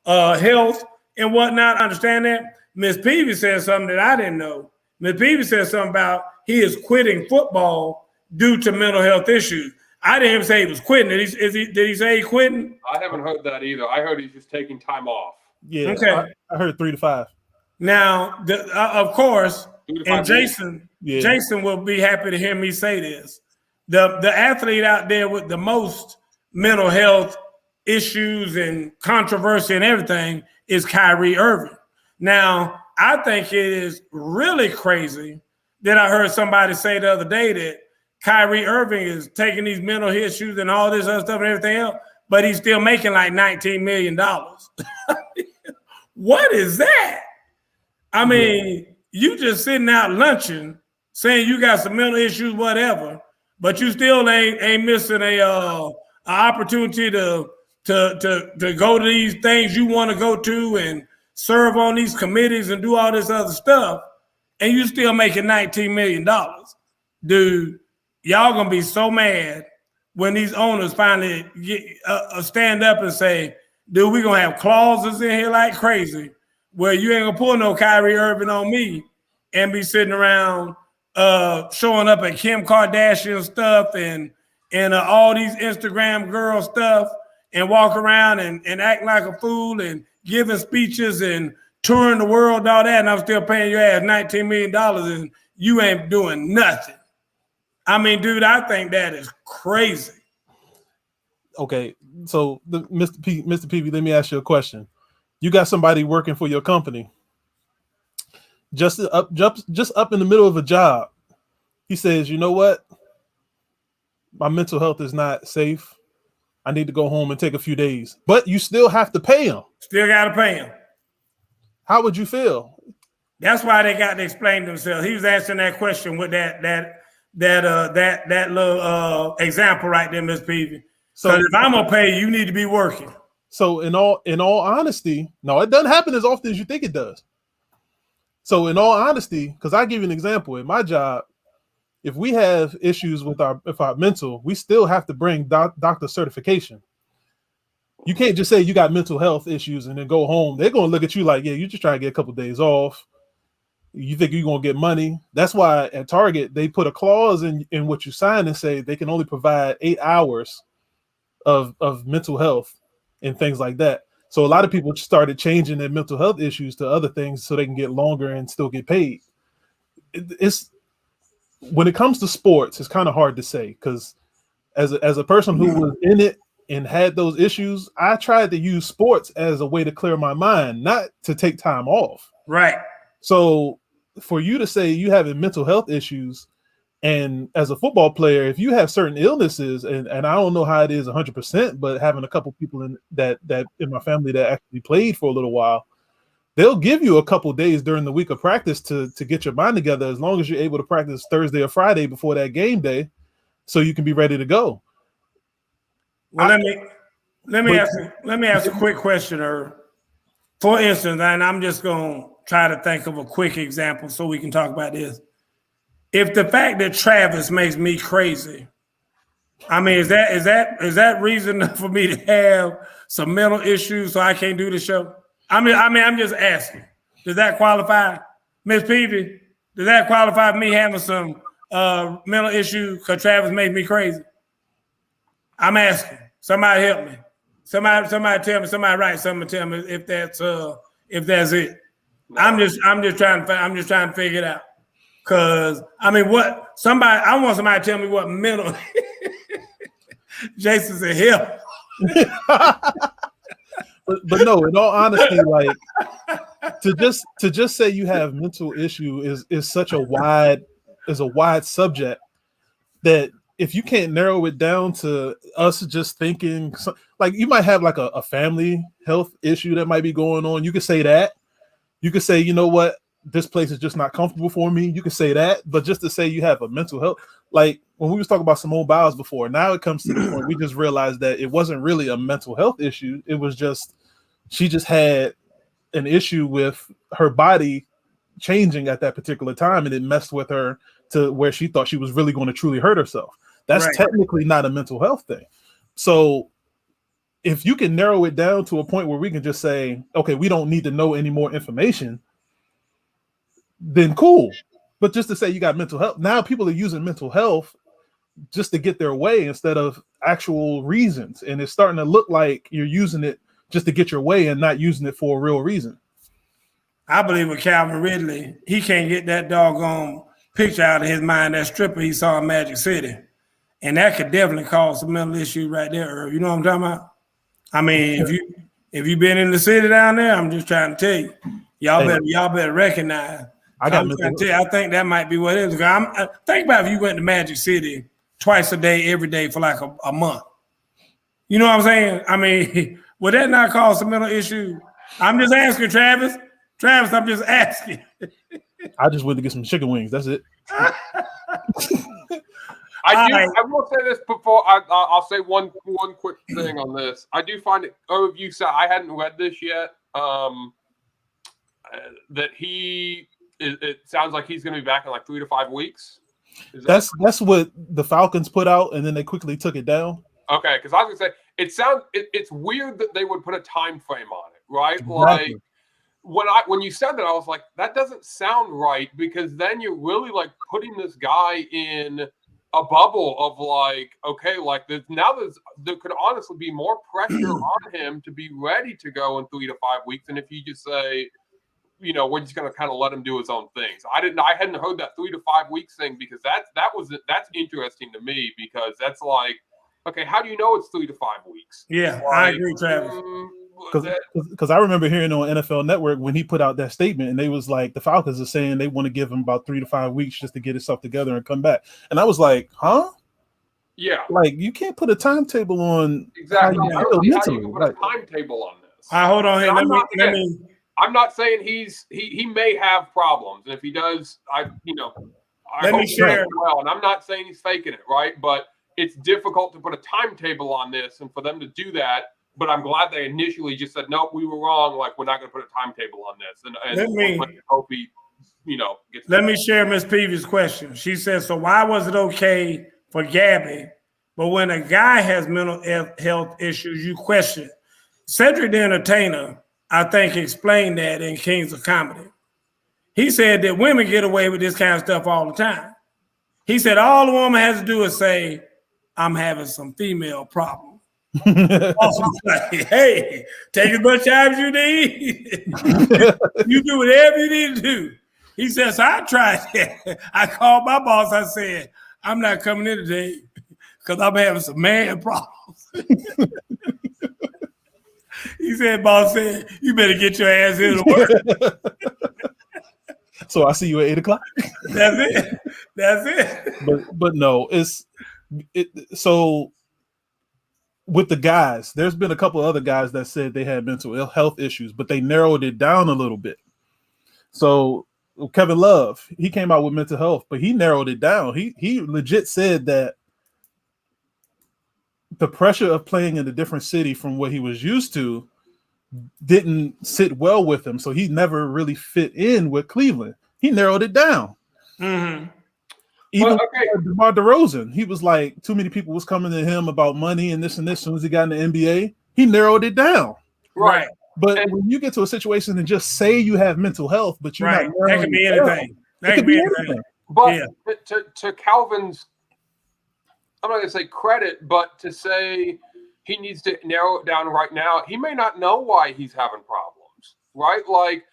health and whatnot. I understand that. Miss Peavy said something that I didn't know. Miss Peavy said something about he is quitting football due to mental health issues. I didn't even say he was quitting. Did he say he quitting? I haven't heard that either. I heard he's just taking time off. Yeah, okay. I heard 3 to 5. Now, of course, and Jason will be happy to hear me say this. The athlete out there with the most mental health issues and controversy and everything is Kyrie Irving. Now, I think it is really crazy that I heard somebody say the other day that Kyrie Irving is taking these mental issues and all this other stuff and everything else, but he's still making like $19 million. What is that? I mean, you just sitting out lunching, saying you got some mental issues, whatever, but you still ain't missing a opportunity to go to these things you want to go to and serve on these committees and do all this other stuff, and you still making $19 million. Dude, y'all gonna be so mad when these owners finally stand up and say, dude, we're gonna have clauses in here like crazy where you ain't gonna pull no Kyrie Irving on me and be sitting around showing up at Kim Kardashian stuff and all these Instagram girl stuff and walk around and act like a fool and giving speeches and touring the world and all that, and I'm still paying your ass $19 million and you ain't doing nothing. I mean, dude, I think that is crazy. Okay, so Mr. Peavy, let me ask you a question. You got somebody working for your company, just up in the middle of a job. He says, you know what? My mental health is not safe. I need to go home and take a few days. But you still have to pay him. Still got to pay him. How would you feel? That's why they got to explain themselves. He was answering that question with that little example right there, Ms. Peavy. So if I'm gonna pay, you need to be working. So in all honesty, no, it doesn't happen as often as you think it does. So in all honesty, because I give you an example, in my job, if we have issues with our mental, we still have to bring doctor certification. You can't just say you got mental health issues and then go home. They're gonna look at you like, yeah, you just trying to get a couple of days off. You think you're gonna get money. That's why at Target they put a clause in what you sign and say they can only provide 8 hours of mental health and things like that. So a lot of people started changing their mental health issues to other things so they can get longer and still get paid. It's when it comes to sports, it's kind of hard to say because as a person who was in it and had those issues, I tried to use sports as a way to clear my mind, not to take time off. Right. So for you to say you having mental health issues, and as a football player, if you have certain illnesses, and I don't know how it is 100%, but having a couple people in that in my family that actually played for a little while, they'll give you a couple days during the week of practice to get your mind together, as long as you're able to practice Thursday or Friday before that game day, so you can be ready to go. Well, let me ask a quick question, or for instance, and I'm just gonna try to think of a quick example so we can talk about this. If the fact that Travis makes me crazy, I mean, is that reason for me to have some mental issues so I can't do the show? I mean, I'm just asking. Does that qualify, Ms. Peavy? Does that qualify me having some mental issue because Travis makes me crazy? I'm asking. Somebody help me. Somebody tell me. Somebody write something to tell me if that's it. No. I'm just trying to figure it out. Cause I mean, I want somebody to tell me what mental. Jason said help. but no, in all honesty, like to just say you have mental issue is such a wide subject that if you can't narrow it down to us just thinking, like you might have like a family health issue that might be going on. You could say that. You could say, you know what, this place is just not comfortable for me. You could say that, but just to say you have a mental health, like when we was talking about Simone Biles before, now it comes to the point we just realized that it wasn't really a mental health issue. It was just she just had an issue with her body changing at that particular time, and it messed with her to where she thought she was really going to truly hurt herself. That's right. Technically not a mental health thing. So if you can narrow it down to a point where we can just say, okay, we don't need to know any more information, then cool. But just to say you got mental health, now people are using mental health just to get their way instead of actual reasons. And it's starting to look like you're using it just to get your way and not using it for a real reason. I believe with Calvin Ridley, he can't get that doggone picture out of his mind, that stripper he saw in Magic City. And that could definitely cause some mental issues right there, Irv. You know what I'm talking about? I mean, if you've been in the city down there, I'm just trying to tell you, y'all better recognize. I think that might be what it is. Think about if you went to Magic City twice a day, every day for like a month. You know what I'm saying? I mean, would that not cause some mental issue? I'm just asking, Travis. Travis, I'm just asking. I just went to get some chicken wings. That's it. I will say this before I'll say one quick thing on this. I do find it. Oh, you said I hadn't read this yet. That it sounds like he's going to be back in like 3 to 5 weeks. That's what the Falcons put out, and then they quickly took it down. Okay, because I was going to say it's weird that they would put a time frame on it, right? Exactly. Like when you said that, I was like, that doesn't sound right, because then you're really like putting this guy in a bubble of like, okay, like there could honestly be more pressure on him to be ready to go in 3 to 5 weeks, and if you just say, you know, we're just going to kind of let him do his own things. I hadn't heard that 3 to 5 weeks thing, because that's interesting to me, because that's like, okay, how do you know it's 3 to 5 weeks? Yeah, like, I agree, Travis. Because I remember hearing on NFL Network when he put out that statement, and they was like, the Falcons are saying they want to give him about 3 to 5 weeks just to get himself together and come back. And I was like, huh? Yeah. Like, you can't put a timetable on. Exactly. How you can put a timetable on this? Hold on here. I'm not saying he may have problems, and if he does, I hope share. Well, and I'm not saying he's faking it, right? But it's difficult to put a timetable on this, and for them to do that. But I'm glad they initially just said, nope, we were wrong. Like, we're not going to put a timetable on this, and hope he, gets. Let me share Miss Peavy's question. She says, so why was it okay for Gabby, but when a guy has mental health issues, you question it? Cedric the Entertainer, I think, explained that in Kings of Comedy. He said that women get away with this kind of stuff all the time. He said all the woman has to do is say, I'm having some female problem. Like, hey, take as much time as you need. You do whatever you need to do. He says, so I tried that. I called my boss. I said, I'm not coming in today because I'm having some man problems. He said, boss said, you better get your ass in to work. So I see you at 8:00. That's it. But no, so with the guys, there's been a couple of other guys that said they had mental health issues, but they narrowed it down a little bit. So Kevin Love, he came out with mental health, but he narrowed it down. He legit said that the pressure of playing in a different city from what he was used to didn't sit well with him. So he never really fit in with Cleveland. He narrowed it down. Mm-hmm. Even DeMar DeRozan, he was like, too many people was coming to him about money and this and this. As soon as he got in the NBA, he narrowed it down. Right. But when you get to a situation and just say you have mental health, but you're not, that can be anything. That can be anything. But to Calvin's, I'm not going to say credit, but to say he needs to narrow it down right now. He may not know why he's having problems, right? Like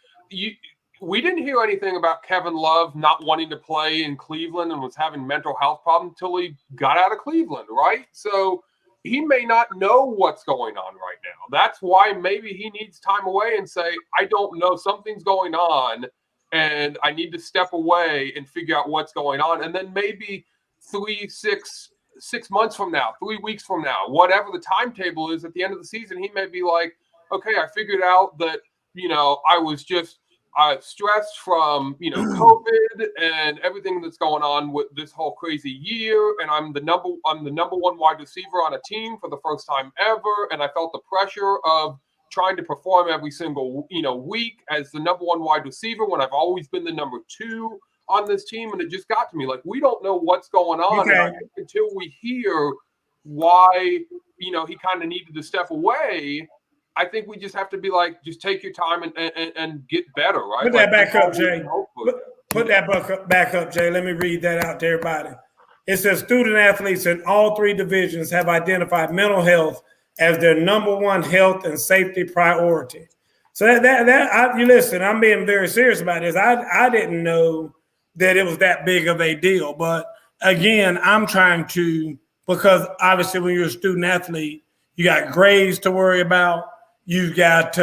we didn't hear anything about Kevin Love not wanting to play in Cleveland and was having mental health problems until he got out of Cleveland, right? So he may not know what's going on right now. That's why maybe he needs time away and say, I don't know, something's going on, and I need to step away and figure out what's going on. And then maybe 6 months from now, 3 weeks from now, whatever the timetable is at the end of the season, he may be like, okay, I figured out that, I was just stressed from, COVID and everything that's going on with this whole crazy year. And I'm the number one wide receiver on a team for the first time ever. And I felt the pressure of trying to perform every single, week as the number one wide receiver when I've always been the number 2 on this team. And it just got to me, like, we don't know what's going on. Okay. And I think until we hear why, he kind of needed to step away, I think we just have to be like, just take your time and get better, right? Put that back up, Jay. Put that back up, Jay. Let me read that out to everybody. It says student athletes in all 3 divisions have identified mental health as their number 1 health and safety priority. So you listen, I'm being very serious about this. I didn't know that it was that big of a deal. But again, I'm trying to, because obviously when you're a student athlete, you got grades to worry about. You've got,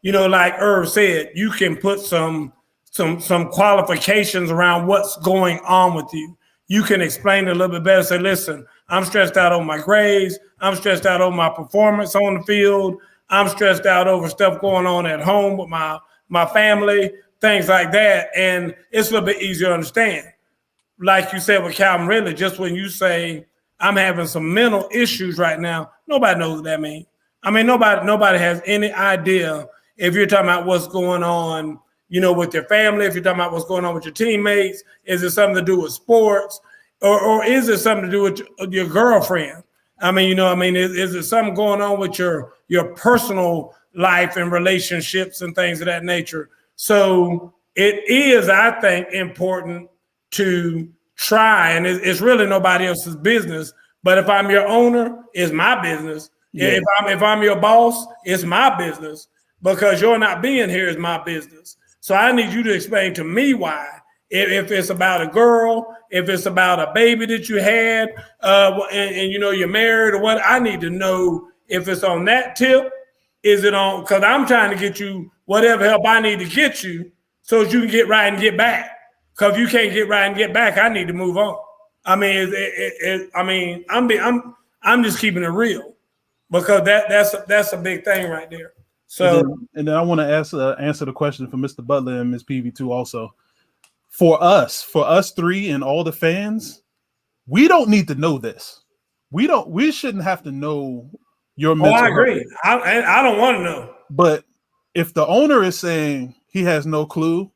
like Irv said, you can put some qualifications around what's going on with you. You can explain it a little bit better. Say, listen, I'm stressed out on my grades. I'm stressed out over my performance on the field. I'm stressed out over stuff going on at home with my family, things like that. And it's a little bit easier to understand. Like you said with Calvin Ridley, just when you say, I'm having some mental issues right now, nobody knows what that means. I mean, nobody has any idea if you're talking about what's going on, with your family, if you're talking about what's going on with your teammates. Is it something to do with sports, or is it something to do with your girlfriend? I mean, is it something going on with your personal life and relationships and things of that nature? So it is, I think, important to try, and it's really nobody else's business. But if I'm your owner, it's my business. Yeah. If I'm your boss, it's my business, because you're not being here is my business. So I need you to explain to me why. If it's about a girl, if it's about a baby that you had, and you're married or what, I need to know if it's on that tip. Is it on? Because I'm trying to get you whatever help I need to get you so that you can get right and get back. Because if you can't get right and get back, I need to move on. I mean, I'm just keeping it real. Because that's a big thing right there. So and then I want to answer the question for Mr. Butler and Ms. PV2 also. For us 3 and all the fans, we don't need to know this. We shouldn't have to know your mental I agree. I don't want to know. But if the owner is saying he has no clue,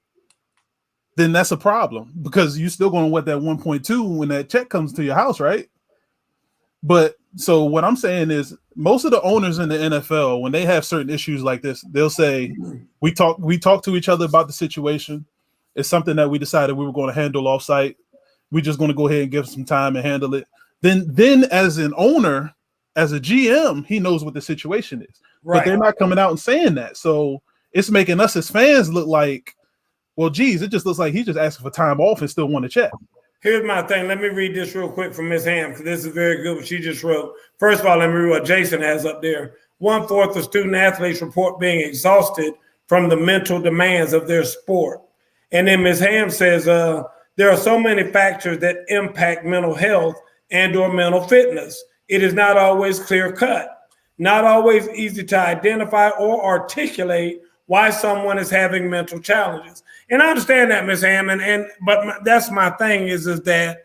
then that's a problem, because you're still going to want that 1.2 when that check comes to your house, right? But so what I'm saying is, most of the owners in the NFL, when they have certain issues like this, they'll say, we talk to each other about the situation. It's something that we decided we were going to handle offsite. We're just going to go ahead and give some time and handle it. Then as an owner, as a GM, he knows what the situation is. Right. But they're not coming out and saying that. So it's making us as fans look like, well, geez, it just looks like he's just asking for time off and still want to check. Here's my thing. Let me read this real quick from Ms. Ham, because this is very good what she just wrote. First of all, let me read what Jason has up there. 1/4 of student athletes report being exhausted from the mental demands of their sport. And then Ms. Ham says, there are so many factors that impact mental health and or mental fitness. It is not always clear cut, not always easy to identify or articulate why someone is having mental challenges. And I understand that, Ms. Ham, but that's my thing is that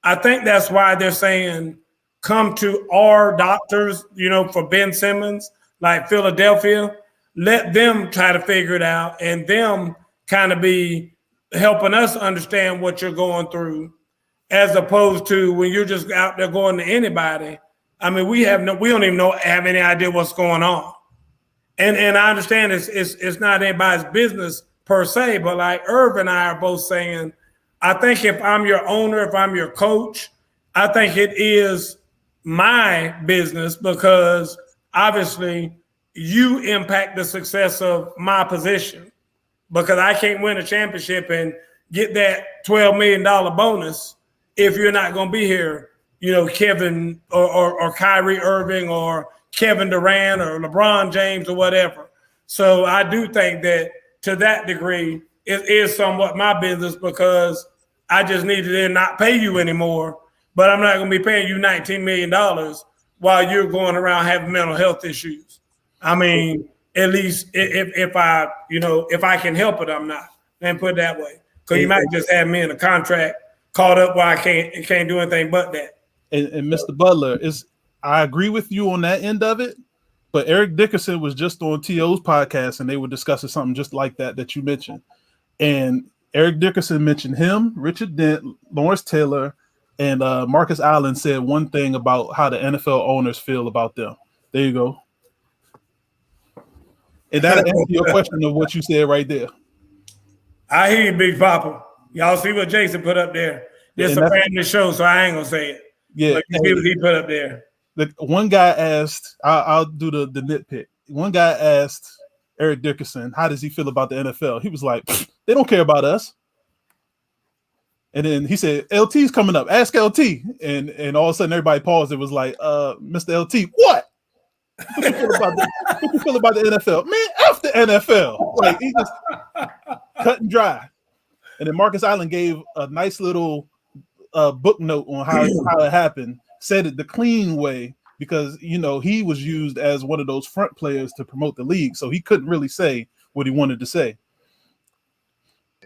I think that's why they're saying come to our doctors, for Ben Simmons, like Philadelphia, let them try to figure it out, and them kind of be helping us understand what you're going through, as opposed to when you're just out there going to anybody. I mean, we don't even have any idea what's going on. And I understand it's not anybody's business per se, but like Irv and I are both saying, I think if I'm your owner, if I'm your coach, I think it is my business because obviously you impact the success of my position because I can't win a championship and get that $12 million bonus if you're not going to be here, Kevin or Kyrie Irving or Kevin Durant or LeBron James or whatever. So I do think that to that degree, it is somewhat my business because I just need to then not pay you anymore, but I'm not going to be paying you $19 million while you're going around having mental health issues. I mean, at least if I can help it, I'm not. And put it that way. Because you might just have me in a contract caught up where I can't do anything but that. And Mr. Butler, I agree with you on that end of it, but Eric Dickerson was just on T.O.'s podcast and they were discussing something just like that you mentioned. And Eric Dickerson mentioned him, Richard Dent, Lawrence Taylor, and Marcus Allen said one thing about how the NFL owners feel about them. There you go. And that'll answer your question of what you said right there. I hear you, Big Papa. Y'all see what Jason put up there. It's a family show, so I ain't going to say it. Yeah. But you see what he put up there. One guy asked, I'll do the nitpick. One guy asked Eric Dickerson, how does he feel about the NFL? He was like, they don't care about us. And then he said, LT's coming up. Ask LT. And all of a sudden everybody paused. It was like, Mr. LT, what? What you feel about the NFL? Man, F the NFL. Like he just cut and dry. And then Marcus Allen gave a nice little book note on how it happened. Said it the clean way because he was used as one of those front players to promote the league, so he couldn't really say what he wanted to say.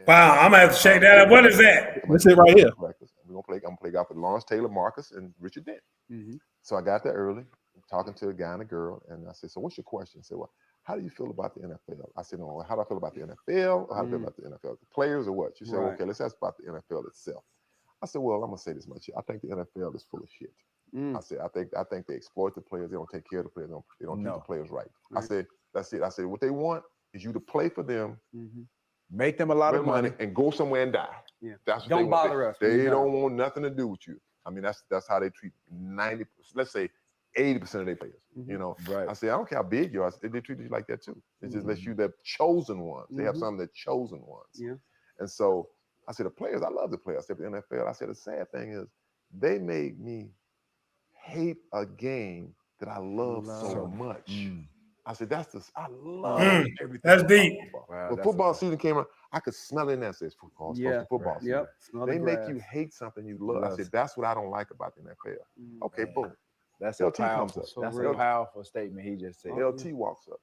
Wow, I'm gonna have to check that out. What is that? Let's say right here. I'm gonna play golf with Lawrence Taylor, Marcus, and Richard Dent. Mm-hmm. So I got there early, talking to a guy and a girl, and I said, "So what's your question?" I said, "Well, how do you feel about the NFL?" I said, "No, how do I feel about the NFL? Or how do I feel about the NFL? The players or what?" She said, "Okay, let's ask about the NFL itself." I said, "Well, I'm gonna say this much. I think the NFL is full of shit." I said, I think they exploit the players. They don't take care of the players. They don't treat the players right. I said, that's it. I said, what they want is you to play for them, make them a lot of money, and go somewhere and die. Yeah. That's what don't bother us. They don't want nothing to do with you. I mean, that's how they treat 90%, let's say 80% of their players. Right. I said, I don't care how big you are. They treat you like that too. It just lets you the chosen ones. They have some of the chosen ones. Yeah. And so I said, the players, I love the players. I said, the NFL, I said, the sad thing is they made me hate a game that I love so much. I said, I love everything. That's deep. Wow, when football season came around, I could smell it in there. It says football season. Yep. They make you hate something you love. I said, that's what I don't like about the NFL. Okay, boom. That's a powerful statement he just said. LT walks up.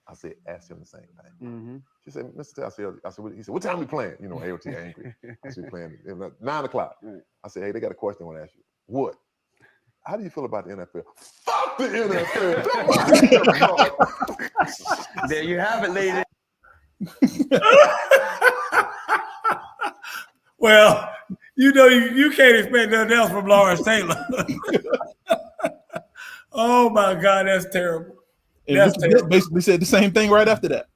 I said, ask him the same thing. She said, Mr. Taylor, I said, he said, what time we playing? LT angry. I said, playing at 9 o'clock. Right. I said, hey, they got a question I want to ask you. What? How do you feel about the NFL? Fuck the NFL. There you have it, ladies. Well, you can't expect nothing else from Lawrence Taylor. Oh my God, that's terrible. And Richard basically said the same thing right after that.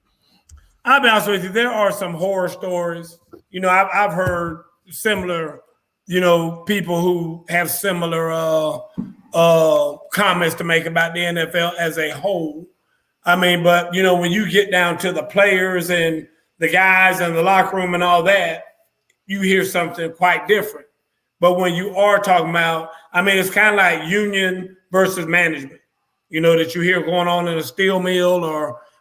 I'll be honest with you, there are some horror stories. I've heard similar, people who have similar comments to make about the NFL as a whole. I mean, but when you get down to the players and the guys and the locker room and all that, you hear something quite different. But when you are talking about, I mean, it's kind of like union versus management, that you hear going on in a steel mill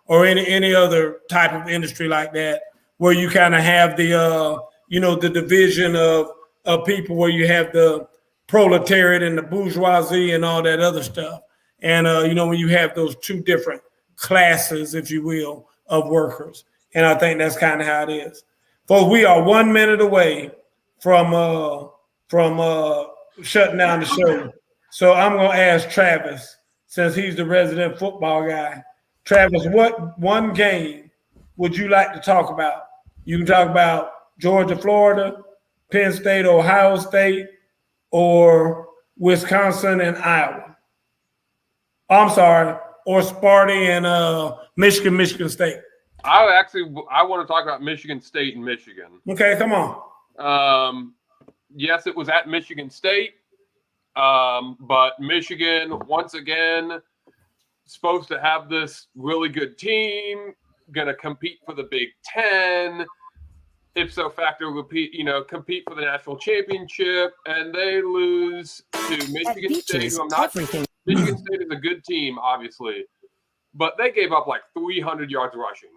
or any other type of industry like that, where you kind of have the, the division of people where you have the proletariat and the bourgeoisie and all that other stuff. And, when you have those two different classes, if you will, of workers. And I think that's kind of how it is. Folks, we are 1 minute away from shutting down the show. So I'm going to ask Travis, since he's the resident football guy. Travis, what one game would you like to talk about? You can talk about Georgia, Florida, Penn State, Ohio State, or Wisconsin and Iowa. I'm sorry, or Sparty and Michigan State. I want to talk about Michigan State and Michigan. Okay, come on. Yes, it was at Michigan State, but Michigan, once again, supposed to have this really good team, going to compete for the Big Ten, ipso facto compete for the national championship, and they lose to Michigan State. Michigan State is a good team, obviously, but they gave up like 300 yards rushing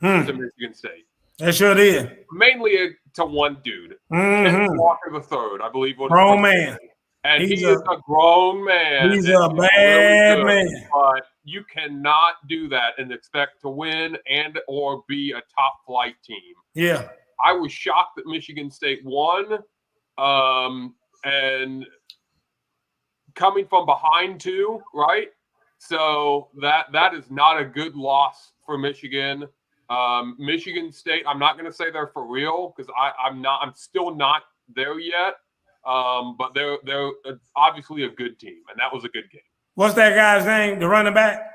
to Michigan State. They sure did. Mainly to one dude, Kenneth Walker III, I believe. Grown man. And he is a grown man. He's a bad man. But you cannot do that and expect to win and or be a top flight team. Yeah. I was shocked that Michigan State won. And coming from behind too, right? So that is not a good loss for Michigan. Michigan State, I'm not going to say they're for real because I'm still not there yet. But they're obviously a good team, and that was a good game. What's that guy's name? The running back?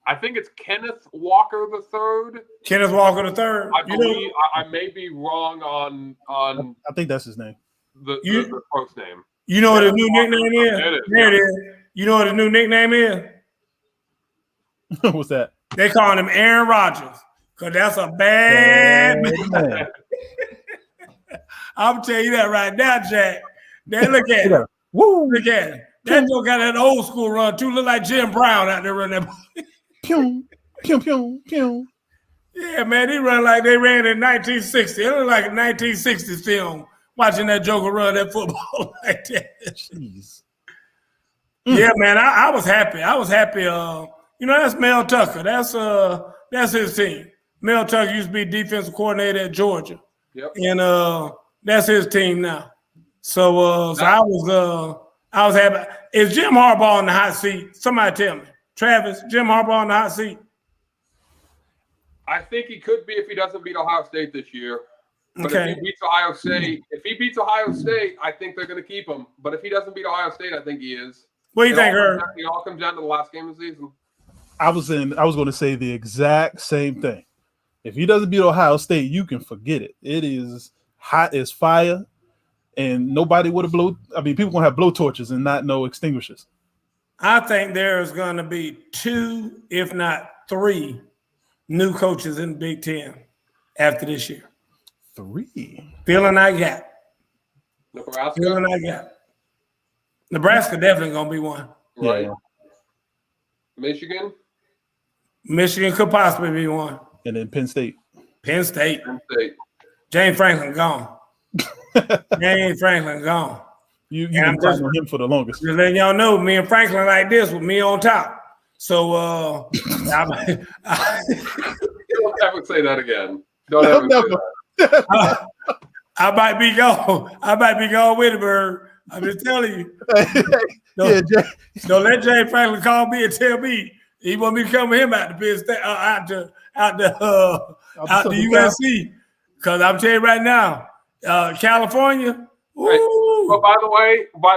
I think it's Kenneth Walker III. Kenneth Walker III. I believe I may be wrong on. I think that's his name. The first name. You know what his new nickname is? There it is. You know what his new nickname is? What's that? They call him Aaron Rodgers because that's a bad man. I'm telling you that right now, Jack. Now look at him. Woo! Look at him. That dude got that old school run too. Look like Jim Brown out there running that. Pew, pew, pew, pew. Yeah, man, he run like they ran in 1960. It looked like a 1960s film watching that joker run that football like that. Jeez. Yeah, man, I was happy. I was happy. That's Mel Tucker. That's his team. Mel Tucker used to be defensive coordinator at Georgia. Yep. And that's his team now. So I was happy. Is Jim Harbaugh in the hot seat? Somebody tell me. Travis, Jim Harbaugh in the hot seat? I think he could be if he doesn't beat Ohio State this year. But Okay. if he beats Ohio State, I think they're going to keep him. But if he doesn't beat Ohio State, I think he is. What do you think, Herb? It all comes down to the last game of the season. I was going to say the exact same thing. If he doesn't beat Ohio State, you can forget it. It is hot as fire, and nobody would have people going to have blowtorches and not no extinguishers. I think there's going to be 2, if not 3, new coaches in the Big Ten after this year. 3? Feeling I got. Nebraska. Feeling I got. Nebraska definitely going to be one. Right. Yeah. Michigan could possibly be one. And then Penn State. Penn State. James Franklin gone. James Franklin gone. You've been talking on him for the longest. Just letting y'all know, me and Franklin like this with me on top. So Don't ever say that again. Don't ever say that. I might be gone. I might be gone with him, Bird. I'm just telling you. Don't let James Franklin call me and tell me he want me to come with him out the Penn State, out the USC. Because I'm telling you right now, California. Right. But by the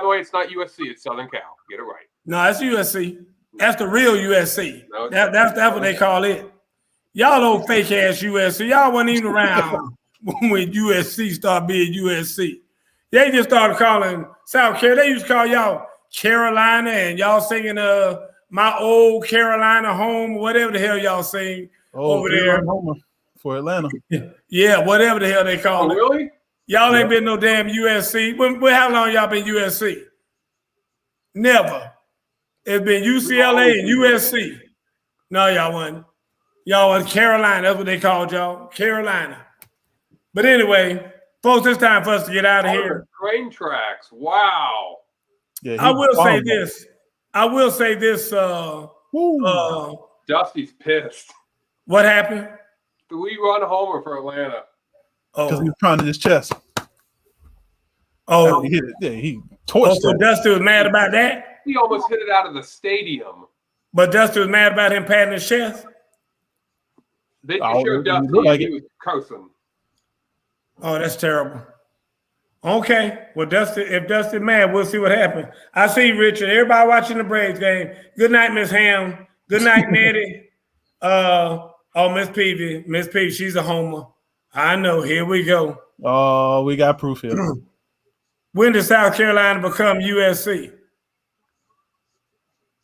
way, it's not USC. It's Southern Cal. Get it right. No, that's USC. That's the real USC. No, that's what they call it. Y'all old fake ass USC. Y'all wasn't even around when USC started being USC. They just started calling South Carolina. They used to call y'all Carolina, and y'all singing My Old Carolina Home, whatever the hell y'all sing over there. For Atlanta. Yeah, whatever the hell they call it. Really? Y'all ain't been no damn USC. How long y'all been USC? Never. It's been UCLA and USC. No, y'all wasn't. Y'all was Carolina. That's what they called y'all. Carolina. But anyway, folks, it's time for us to get out of here. Train tracks. Wow. Yeah, I will say this. Dusty's pissed. What happened? 3-run homer for Atlanta. Because he was trying to his chest. Oh, he hit it. Yeah, he torched so it. Dusty was mad about that? He almost hit it out of the stadium. But Dusty was mad about him patting his chest? They just showed Dusty he was cursing. Oh, that's terrible. Okay. Well, if Dusty mad, we'll see what happens. I see Richard. Everybody watching the Braves game. Good night, Miss Ham. Good night, Nettie. Miss Peavy. Miss Peavy, she's a homer. I know. Here we go. Oh, we got proof here. When did South Carolina become USC?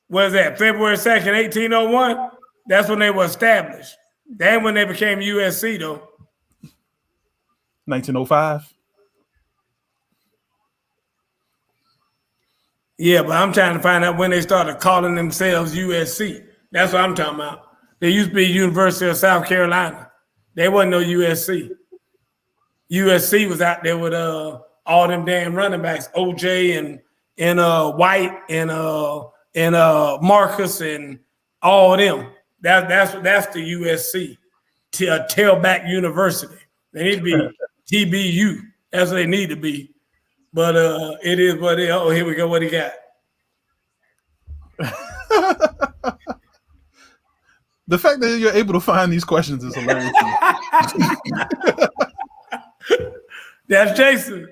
Was that February 2nd, 1801? That's when they were established. Then when they became USC, though. 1905. Yeah, but I'm trying to find out when they started calling themselves USC. That's what I'm talking about. They used to be University of South Carolina. They wasn't no USC. USC was out there with all them damn running backs, OJ and White and Marcus and all of them. That's the USC, tailback university. They need to be TBU. That's what they need to be. But it is what it is. Oh, here we go. What he got? The fact that you're able to find these questions is hilarious. That's Jason.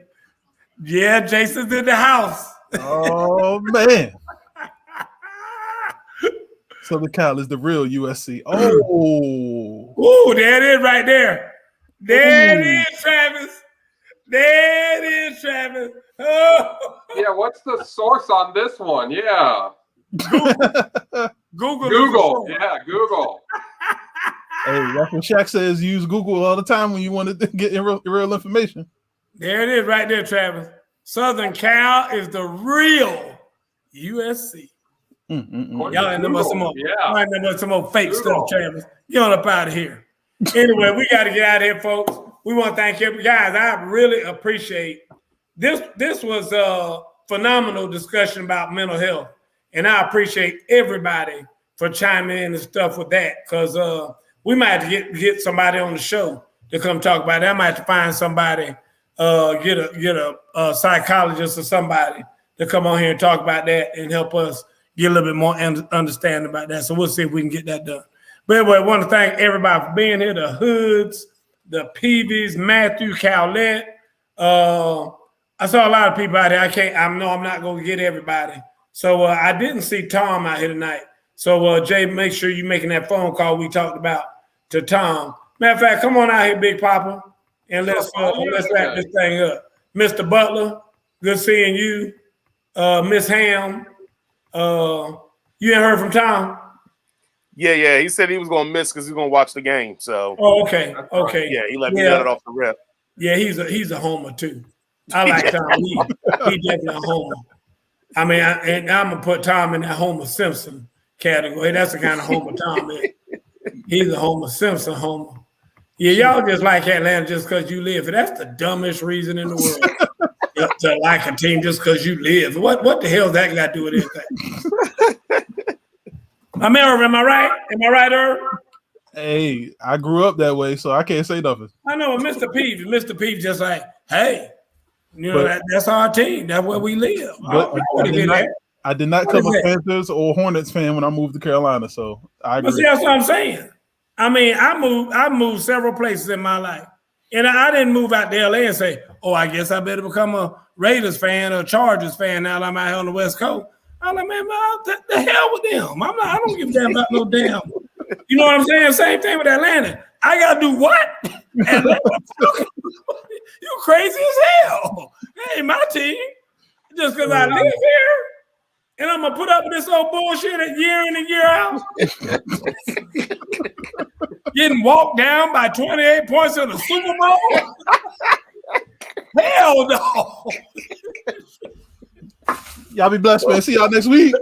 Yeah, Jason's in the house. Oh, man. Southern Cal is the real USC. Oh. Ooh, there it is right there. There it is, Travis. There it is, Travis. Oh. Yeah, what's the source on this one? Yeah. Google. Yeah, Google. Hey, that's what Shaq says. Use Google all the time when you want to get real information. There it is right there, Travis. Southern Cal is the real USC. Y'all ain't know about some more fake stuff, Travis. Get on up out of here. Anyway, we got to get out of here, folks. We want to thank you guys. I really appreciate this. This was a phenomenal discussion about mental health, and I appreciate everybody for chiming in and stuff with that, because we might have to get somebody on the show to come talk about it. I might have to find somebody, get a psychologist or somebody to come on here and talk about that and help us get a little bit more understanding about that. So we'll see if we can get that done. But anyway, I want to thank everybody for being here. The Hoods, the Peavies, Matthew, Cowlett. I saw a lot of people out there. I'm not going to get everybody. So I didn't see Tom out here tonight. So Jay, make sure you're making that phone call we talked about to Tom. Matter of fact, come on out here, Big Papa, and let's wrap this thing up. Mr. Butler, good seeing you. Miss Ham, you ain't heard from Tom? Yeah. He said he was gonna miss because he's gonna watch the game. So. Oh, okay. Yeah, he let me get it off the rip. Yeah, he's a homer too. I like Tom. He definitely a homer. I mean, I'm gonna put Tom in that Homer Simpson category. That's the kind of homer Tom is. He's a Homer Simpson homer. Yeah, y'all just like Atlanta just because you live. That's the dumbest reason in the world to like a team just because you live. What the hell that got to do with anything? Am I right? Am I right, Herb? Hey, I grew up that way, so I can't say nothing. I know, Mr. Peeves just like, hey, you know, that's our team. That's where we live. I did not come a Panthers or Hornets fan when I moved to Carolina, so I agree. But see, that's what I'm saying. I mean, I moved several places in my life. And I didn't move out to LA and say, oh, I guess I better become a Raiders fan or Chargers fan now that I'm out here on the West Coast. I'm like, man, the hell with them. I don't give a damn about no damn. You know what I'm saying? Same thing with Atlanta. I got to do what? You crazy as hell. That ain't my team. Just because I live here. And I'm going to put up with this old bullshit year in and year out. Getting walked down by 28 points in the Super Bowl? Hell no. Y'all be blessed, man. See y'all next week.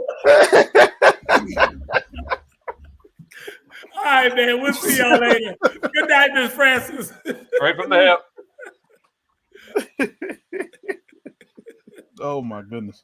All right, man. We'll see y'all later. Good night, Miss Francis. Right from the hip. Oh, my goodness.